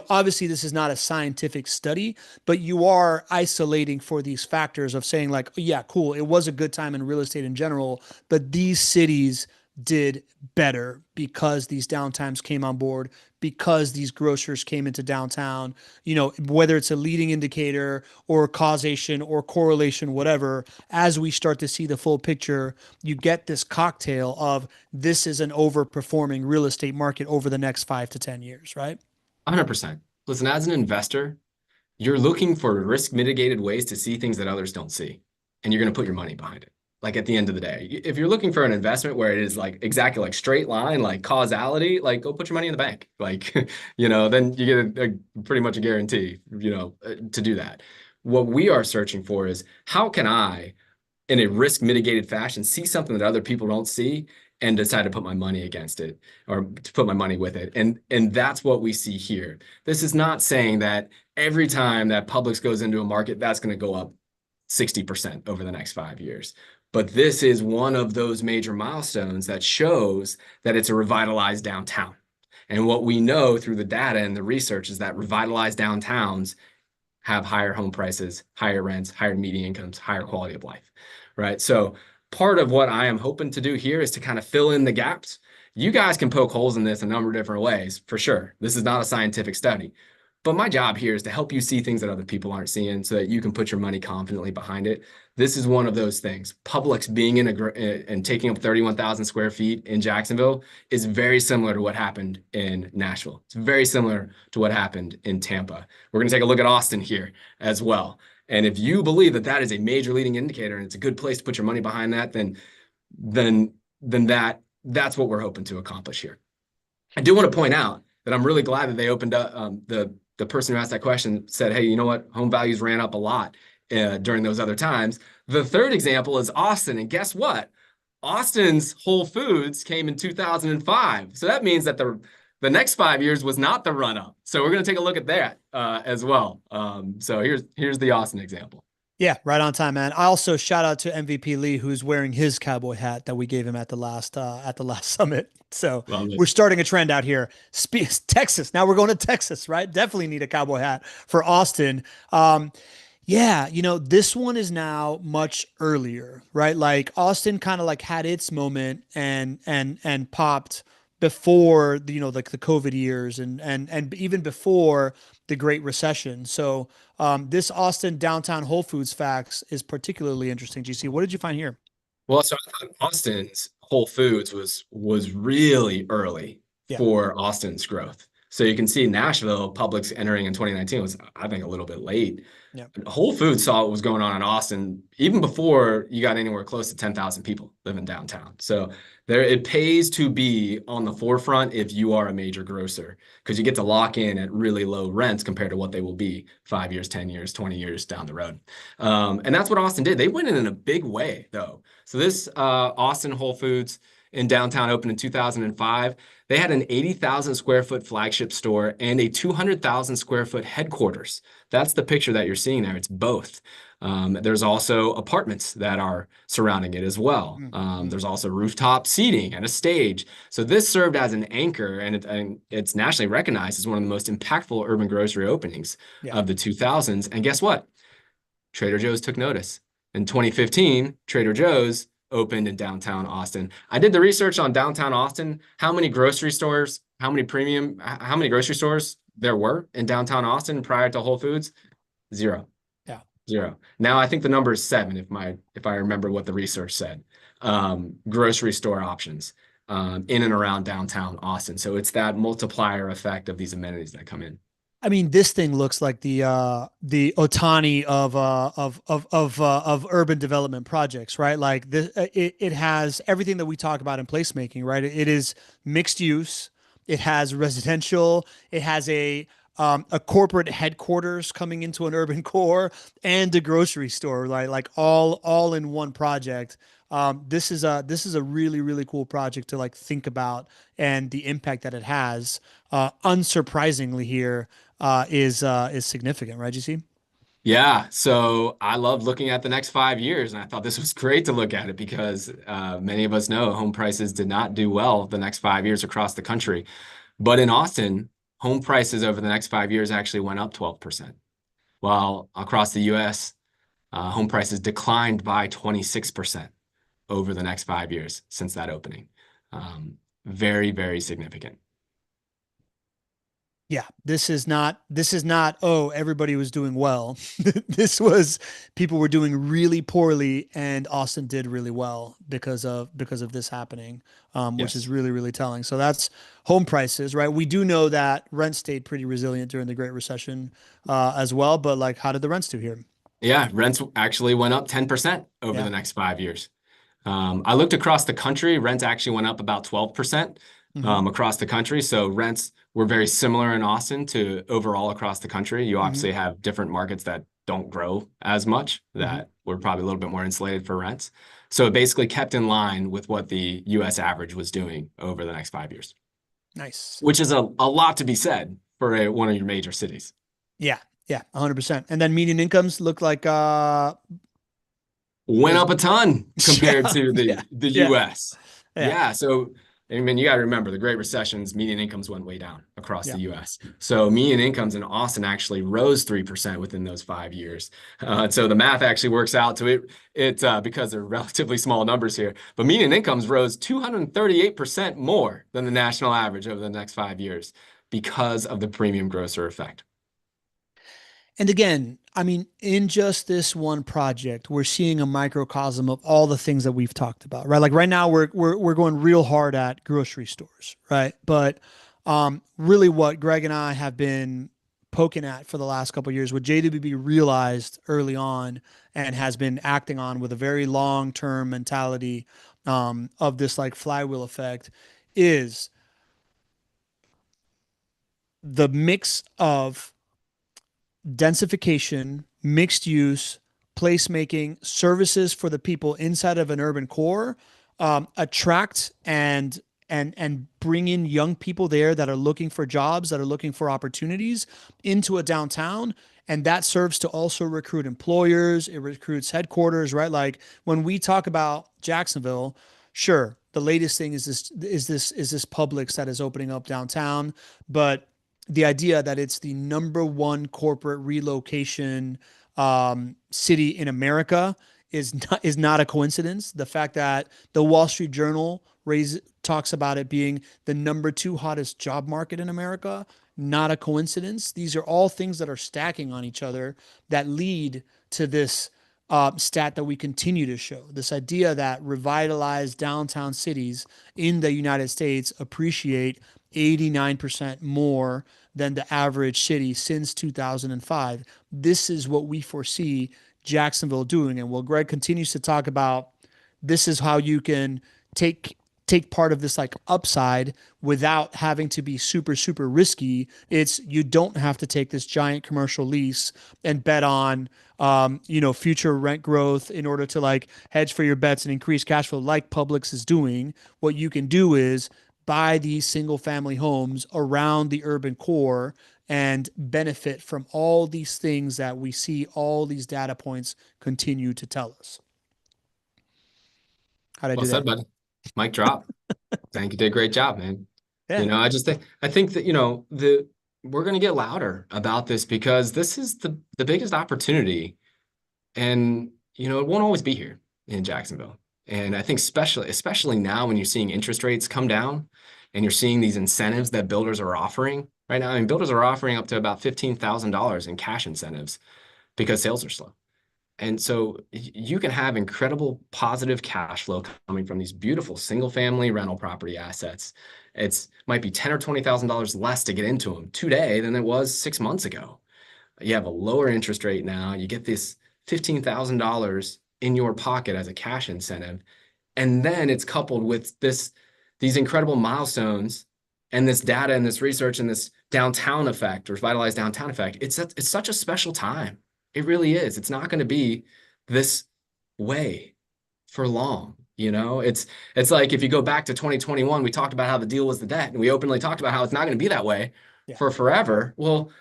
Speaker 2: obviously this is not a scientific study, but you are isolating for these factors of saying like, yeah, cool. It was a good time in real estate in general, but these cities did better because these downtimes came on board, because these grocers came into downtown, whether it's a leading indicator or causation or correlation, whatever, as we start to see the full picture, you get this cocktail of this is an overperforming real estate market over the next 5 to 10 years, right?
Speaker 1: 100%. Listen, as an investor, you're looking for risk mitigated ways to see things that others don't see, and you're going to put your money behind it. Like at the end of the day, if you're looking for an investment where it is like exactly like straight line, like causality, like go put your money in the bank, like, then you get pretty much a guarantee, to do that. What we are searching for is how can I, in a risk mitigated fashion, see something that other people don't see and decide to put my money against it or to put my money with it. And that's what we see here. This is not saying that every time that Publix goes into a market, that's going to go up 60% over the next 5 years. But this is one of those major milestones that shows that it's a revitalized downtown. And what we know through the data and the research is that revitalized downtowns have higher home prices, higher rents, higher median incomes, higher quality of life, right? So part of what I am hoping to do here is to kind of fill in the gaps. You guys can poke holes in this a number of different ways, for sure. This is not a scientific study. But my job here is to help you see things that other people aren't seeing so that you can put your money confidently behind it. This is one of those things. Publix being and taking up 31,000 square feet in Jacksonville is very similar to what happened in Nashville. It's very similar to what happened in Tampa. We're going to take a look at Austin here as well. And if you believe that that is a major leading indicator and it's a good place to put your money behind that, then that's what we're hoping to accomplish here. I do want to point out that I'm really glad that they opened up. The person who asked that question said, "Hey, you know what? Home values ran up a lot during those other times." The third example is Austin, and guess what? Austin's Whole Foods came in 2005, so that means that the next 5 years was not the run up. So we're going to take a look at that as well. So here's the Austin example.
Speaker 2: Yeah, right on time, man. I also shout out to MVP Lee, who's wearing his cowboy hat that we gave him at the last summit. So we're starting a trend out here. Texas. Now we're going to Texas, right? Definitely need a cowboy hat for Austin. Yeah, this one is now much earlier, right? Like Austin kind of like had its moment and popped before like the COVID years and even before the Great Recession. So this Austin downtown Whole Foods facts is particularly interesting. GC, what did you find here?
Speaker 1: Well, so I thought Austin's Whole Foods was really early for Austin's growth. So you can see Nashville, Publix entering in 2019 was, I think, a little bit late. Yeah. Whole Foods saw what was going on in Austin even before you got anywhere close to 10,000 people living downtown. So it pays to be on the forefront if you are a major grocer, because you get to lock in at really low rents compared to what they will be 5 years, 10 years, 20 years down the road. And that's what Austin did. They went in a big way, though. So this Austin Whole Foods in downtown opened in 2005. They had an 80,000 square foot flagship store and a 200,000 square foot headquarters. That's the picture that you're seeing there. It's both. There's also apartments that are surrounding it as well. There's also rooftop seating and a stage. So this served as an anchor, and it's nationally recognized as one of the most impactful urban grocery openings of the 2000s. And guess what? Trader Joe's took notice. In 2015, Trader Joe's opened in downtown Austin. I did the research on downtown Austin, how many grocery stores there were in downtown Austin prior to Whole Foods? Zero. Yeah. Zero. Now I think the number is 7 if I remember what the research said. Grocery store options in and around downtown Austin. So it's that multiplier effect of these amenities that come in.
Speaker 2: I mean, this thing looks like the Otani of urban development projects, right? Like this, it has everything that we talk about in placemaking, right? It is mixed use. It has residential. It has a corporate headquarters coming into an urban core and a grocery store, right? Like all in one project. This is a really, really cool project to like think about, and the impact that it has, unsurprisingly here, is significant, right, GC?
Speaker 1: Yeah, so I love looking at the next 5 years, and I thought this was great to look at it because many of us know home prices did not do well the next 5 years across the country. But in Austin, home prices over the next 5 years actually went up 12%, while across the US, home prices declined by 26% over the next 5 years since that opening. Very, very significant.
Speaker 2: Yeah, this is not, oh, everybody was doing well. This was, people were doing really poorly, and Austin did really well because of this happening, which is really, really telling. So that's home prices, right? We do know that rent stayed pretty resilient during the Great Recession as well, but like, how did the rents do here?
Speaker 1: Yeah, rents actually went up 10% over the next 5 years. I looked across the country, rents actually went up about 12% across the country. So rents were very similar in Austin to overall across the country. You obviously have different markets that don't grow as much, that were probably a little bit more insulated for rents. So it basically kept in line with what the US average was doing over the next 5 years.
Speaker 2: Nice.
Speaker 1: Which is a lot to be said for one of your major cities.
Speaker 2: Yeah, 100%. And then median incomes look like
Speaker 1: went up a ton compared to the US. Yeah. So, I mean, you got to remember the Great Recession's median incomes went way down across the US. So median incomes in Austin actually rose 3% within those 5 years. So the math actually works out to it because they're relatively small numbers here, but median incomes rose 238% more than the national average over the next 5 years because of the premium grocer effect.
Speaker 2: And again, I mean, in just this one project, we're seeing a microcosm of all the things that we've talked about, right? Like right now, we're going real hard at grocery stores, right? But really, what Greg and I have been poking at for the last couple of years, what JWB realized early on and has been acting on with a very long term mentality of this like flywheel effect, is the mix of densification, mixed use, placemaking, services for the people inside of an urban core, attract and bring in young people there that are looking for jobs, that are looking for opportunities into a downtown. And that serves to also recruit employers. It recruits headquarters, right? Like when we talk about Jacksonville, sure, the latest thing is this Publix that is opening up downtown, but the idea that it's the number one corporate relocation city in America is not a coincidence. The fact that the Wall Street Journal talks about it being the number two hottest job market in America, not a coincidence. These are all things that are stacking on each other that lead to this stat that we continue to show. This idea that revitalized downtown cities in the United States appreciate 89% more than the average city since 2005. This is what we foresee Jacksonville doing. And while Greg continues to talk about this is how you can take take part of this like upside without having to be super super risky, it's you don't have to take this giant commercial lease and bet on future rent growth in order to like hedge for your bets and increase cash flow like Publix is doing. What you can do is buy these single family homes around the urban core and benefit from all these things that we see all these data points continue to tell us. How'd I
Speaker 1: Well
Speaker 2: do
Speaker 1: said,
Speaker 2: that?
Speaker 1: buddy. Mic drop. Thank you. Did a great job, man.
Speaker 2: Yeah.
Speaker 1: I think that, we're going to get louder about this because this is the biggest opportunity. And, it won't always be here in Jacksonville. And I think especially now when you're seeing interest rates come down and you're seeing these incentives that builders are offering right now. I mean, builders are offering up to about $15,000 in cash incentives because sales are slow. And so you can have incredible positive cash flow coming from these beautiful single family rental property assets. It's might be 10 or $20,000 less to get into them today than it was 6 months ago. You have a lower interest rate now. You get this $15,000 in your pocket as a cash incentive. And then it's coupled with these incredible milestones and this data and this research and this downtown effect or revitalized downtown effect. It's such a special time. It really is. It's not going to be this way for long. It's like if you go back to 2021, we talked about how the deal was the debt, and we openly talked about how it's not going to be that way
Speaker 2: Yeah.
Speaker 1: for forever. Well,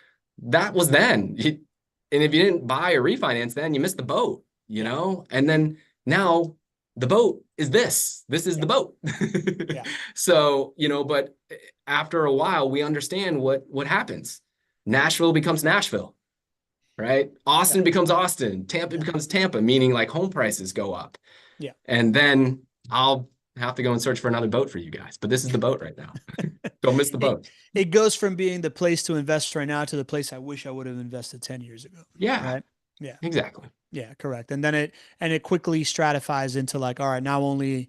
Speaker 1: that was then. And if you didn't buy or refinance then, you missed the boat, And then now the boat is this. This is the boat.
Speaker 2: Yeah.
Speaker 1: So, but after a while, we understand what happens. Nashville becomes Nashville. Right? Austin
Speaker 2: Yeah.
Speaker 1: becomes Austin. Tampa
Speaker 2: Yeah.
Speaker 1: becomes Tampa, meaning like home prices go up.
Speaker 2: Yeah.
Speaker 1: And then I'll have to go and search for another boat for you guys. But this is the boat right now. Don't miss the
Speaker 2: It
Speaker 1: boat.
Speaker 2: it goes from being the place to invest right now to the place I wish I would have invested 10 years ago.
Speaker 1: Yeah,
Speaker 2: Right? Yeah.
Speaker 1: exactly.
Speaker 2: Yeah, correct. And then it quickly stratifies into like, all right, now only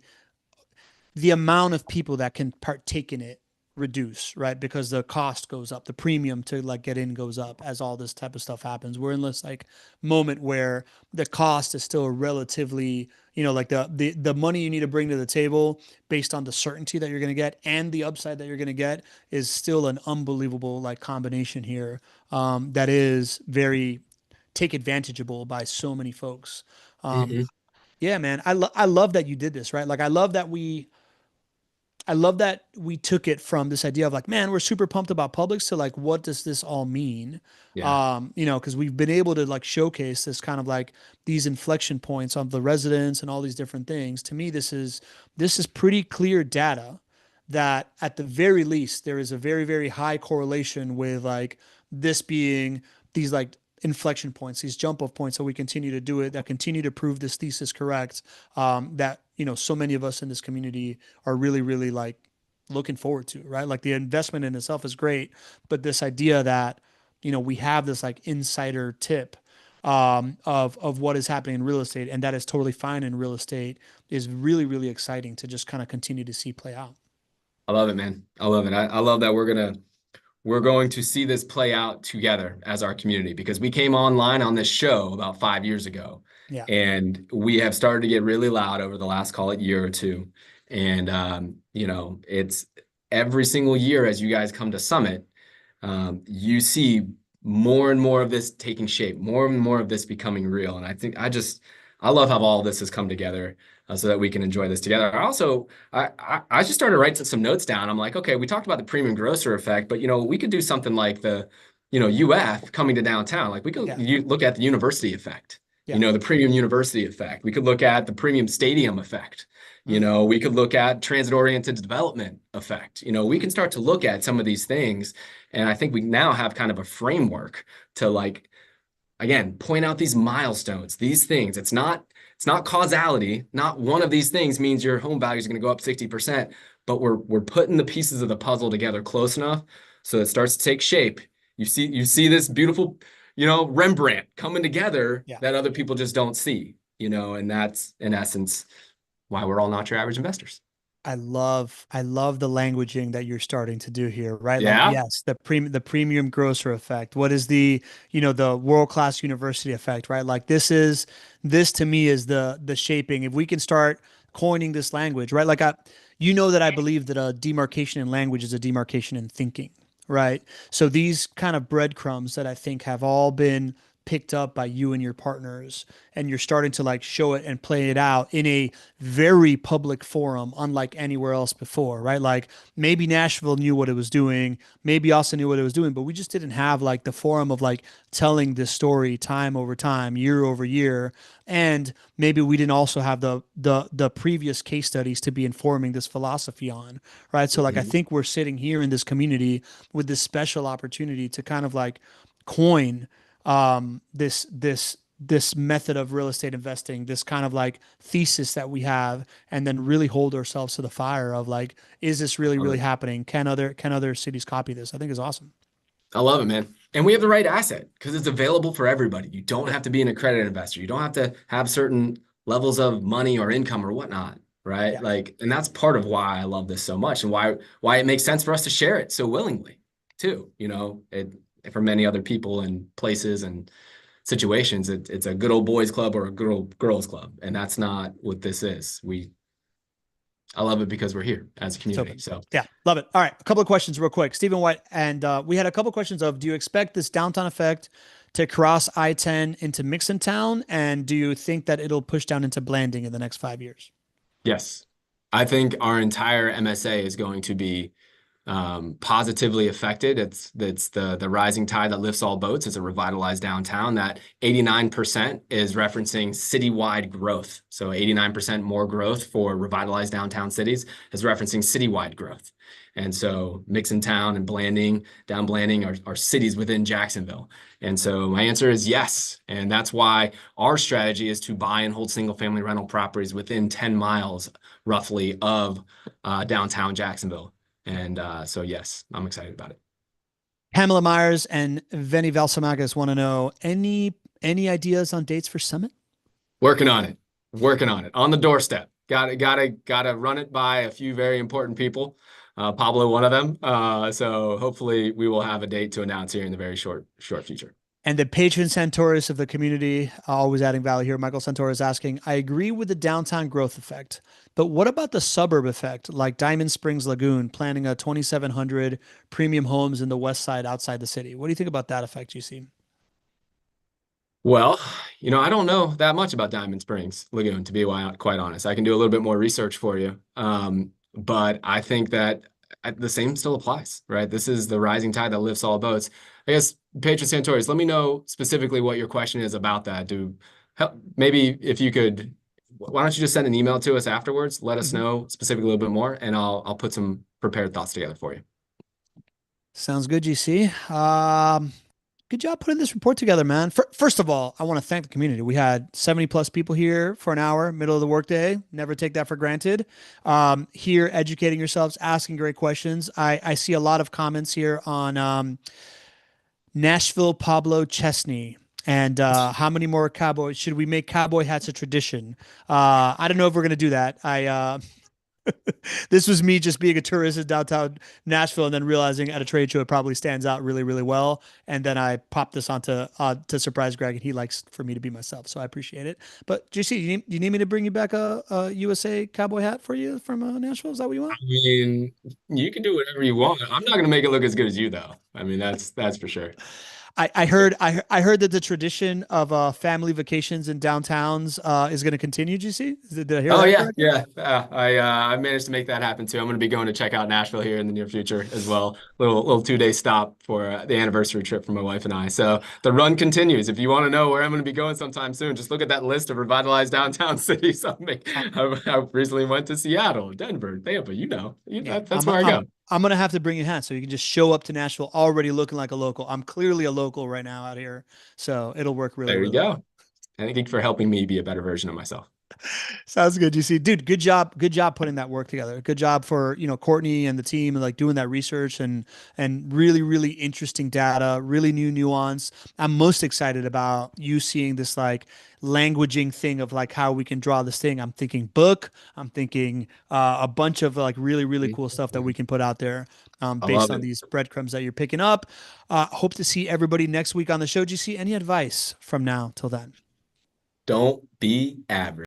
Speaker 2: the amount of people that can partake in it reduce, right? Because the cost goes up, the premium to like get in goes up as all this type of stuff happens. We're in this like moment where the cost is still relatively, like the money you need to bring to the table based on the certainty that you're going to get and the upside that you're going to get is still an unbelievable like combination here that is very take advantageable by so many folks. Um,
Speaker 1: Hmm.
Speaker 2: yeah, man, I love that you did this, right? Like I love that we took it from this idea of like, man, we're super pumped about Publix to like, what does this all mean?
Speaker 1: Yeah.
Speaker 2: Because we've been able to like showcase this kind of like these inflection points of the residents and all these different things. To me, this is pretty clear data that at the very least there is a very, very high correlation with like this being these like inflection points, these jump off points that we continue to do it, that continue to prove this thesis correct. That so many of us in this community are really, really like looking forward to, right? Like the investment in itself is great, but this idea that we have this like insider tip of what is happening in real estate, and that is totally fine in real estate, is really, really exciting to just kind of continue to see play out.
Speaker 1: I love it, man. I love it. I love that we're going to see this play out together as our community, because we came online on this show about 5 years ago,
Speaker 2: Yeah.
Speaker 1: and we have started to get really loud over the last, call it, year or two. And, it's every single year as you guys come to Summit, you see more and more of this taking shape, more and more of this becoming real. And I love how all this has come together, so that we can enjoy this together. I just started writing some notes down. I'm like, okay, we talked about the premium grocer effect, but we could do something like the, UF coming to downtown. Like we could look at the university effect, the premium university effect. We could look at the premium stadium effect. We could look at transit-oriented development effect. We can start to look at some of these things. And I think we now have kind of a framework to, like, again, point out these milestones, these things. It's not causality. Not one of these things means your home value is going to go up 60%, but we're putting the pieces of the puzzle together close enough so it starts to take shape. You see this beautiful, Rembrandt coming together that other people just don't see, and that's in essence why we're all not your average investors.
Speaker 2: I love the languaging that you're starting to do here, right?
Speaker 1: Yeah.
Speaker 2: Like, yes, the premium grocer effect. What is the world-class university effect, right? Like this to me is the shaping. If we can start coining this language, right? Like that I believe that a demarcation in language is a demarcation in thinking, right? So these kind of breadcrumbs that I think have all been picked up by you and your partners, and you're starting to like show it and play it out in a very public forum, unlike anywhere else before, right? Like maybe Nashville knew what it was doing, maybe Austin knew what it was doing, but we just didn't have like the forum of like telling this story time over time, year over year. And maybe we didn't also have the previous case studies to be informing this philosophy on, right? So like I think we're sitting here in this community with this special opportunity to kind of like coin this method of real estate investing, this kind of like thesis that we have, and then really hold ourselves to the fire of like, is this really happening? Can other cities copy this? I think is awesome.
Speaker 1: I love it, man. And we have the right asset because it's available for everybody. You don't have to be an accredited investor. You don't have to have certain levels of money or income or whatnot, right? Like, and that's part of why I love this so much, and why it makes sense for us to share it so willingly too. For many other people and places and situations, it's a good old boys club or a good old girls club, and that's not what this is. I love it because we're here as a community. So
Speaker 2: yeah, love it. All right, a couple of questions real quick. Stephen White, and we had a couple of questions of, do you expect this downtown effect to cross I-10 into Mixontown, and do you think that it'll push down into Blanding in the next 5 years?
Speaker 1: Yes, I think our entire MSA is going to be positively affected. It's the rising tide that lifts all boats. It's a revitalized downtown. That 89% is referencing citywide growth. So 89% more growth for revitalized downtown cities is referencing citywide growth. And so Mixontown and Blanding, down Blanding are cities within Jacksonville. And so my answer is yes. And that's why our strategy is to buy and hold single family rental properties within 10 miles roughly of downtown Jacksonville. And so, yes, I'm excited about it.
Speaker 2: Pamela Myers and Veni Valsamagas want to know any ideas on dates for Summit?
Speaker 1: Working on it. On the doorstep. Gotta run it by a few very important people. Pablo, one of them. So hopefully we will have a date to announce here in the very short future.
Speaker 2: And the patron Santoris of the community, always adding value here, Michael Santoris asking, I agree with the downtown growth effect, but what about the suburb effect, like Diamond Springs Lagoon, planning a 2,700 premium homes in the west side outside the city? What do you think about that effect you see?
Speaker 1: Well, I don't know that much about Diamond Springs Lagoon, to be quite honest. I can do a little bit more research for you. But I think that the same still applies, right? This is the rising tide that lifts all boats. I guess, Patron Santoris, let me know specifically what your question is about that. Maybe if you could, why don't you just send an email to us afterwards? Let us know specifically a little bit more, and I'll put some prepared thoughts together for you.
Speaker 2: Sounds good, GC. Good job putting this report together, man. First of all, I want to thank the community. We had 70 plus people here for an hour, middle of the workday. Never take that for granted. Here, educating yourselves, asking great questions. I see a lot of comments here on Nashville Pablo Chesney. And how many more cowboys should we make cowboy hats a tradition? I don't know if we're gonna do that. This was me just being a tourist in downtown Nashville and then realizing at a trade show it probably stands out really, really well. And then I popped this onto to surprise Greg, and he likes for me to be myself, so I appreciate it. But JC, you need me to bring you back a USA cowboy hat for you from Nashville? Is that what you want?
Speaker 1: I mean, you can do whatever you want. I'm not gonna make it look as good as you, though. I mean, that's for sure.
Speaker 2: I heard that the tradition of family vacations in downtowns is going to continue. Did you see? Did I hear
Speaker 1: Oh
Speaker 2: that
Speaker 1: yeah,
Speaker 2: correctly?
Speaker 1: yeah. I managed to make that happen too. I'm going to be going to check out Nashville here in the near future as well. Little 2 day stop for the anniversary trip for my wife and I. So the run continues. If you want to know where I'm going to be going sometime soon, just look at that list of revitalized downtown cities.
Speaker 2: Uh,
Speaker 1: I recently went to Seattle, Denver, Tampa.
Speaker 2: yeah,
Speaker 1: That's where I go.
Speaker 2: I'm gonna have to bring you a hat so you can just show up to Nashville already looking like a local. I'm clearly a local right now out here, so it'll work really,
Speaker 1: There you
Speaker 2: really well.
Speaker 1: go. Thank you for helping me be a better version of myself.
Speaker 2: Sounds good, GC. Dude, good job. Good job putting that work together. Good job for, Courtney and the team and like doing that research and really, really interesting data, really new nuance. I'm most excited about you seeing this like languaging thing of like how we can draw this thing. I'm thinking book. I'm thinking a bunch of like really, really cool stuff that we can put out there
Speaker 1: I
Speaker 2: based
Speaker 1: love
Speaker 2: on
Speaker 1: it.
Speaker 2: these breadcrumbs that you're picking up. Hope to see everybody next week on the show. GC, any advice from now till then?
Speaker 1: Don't be average.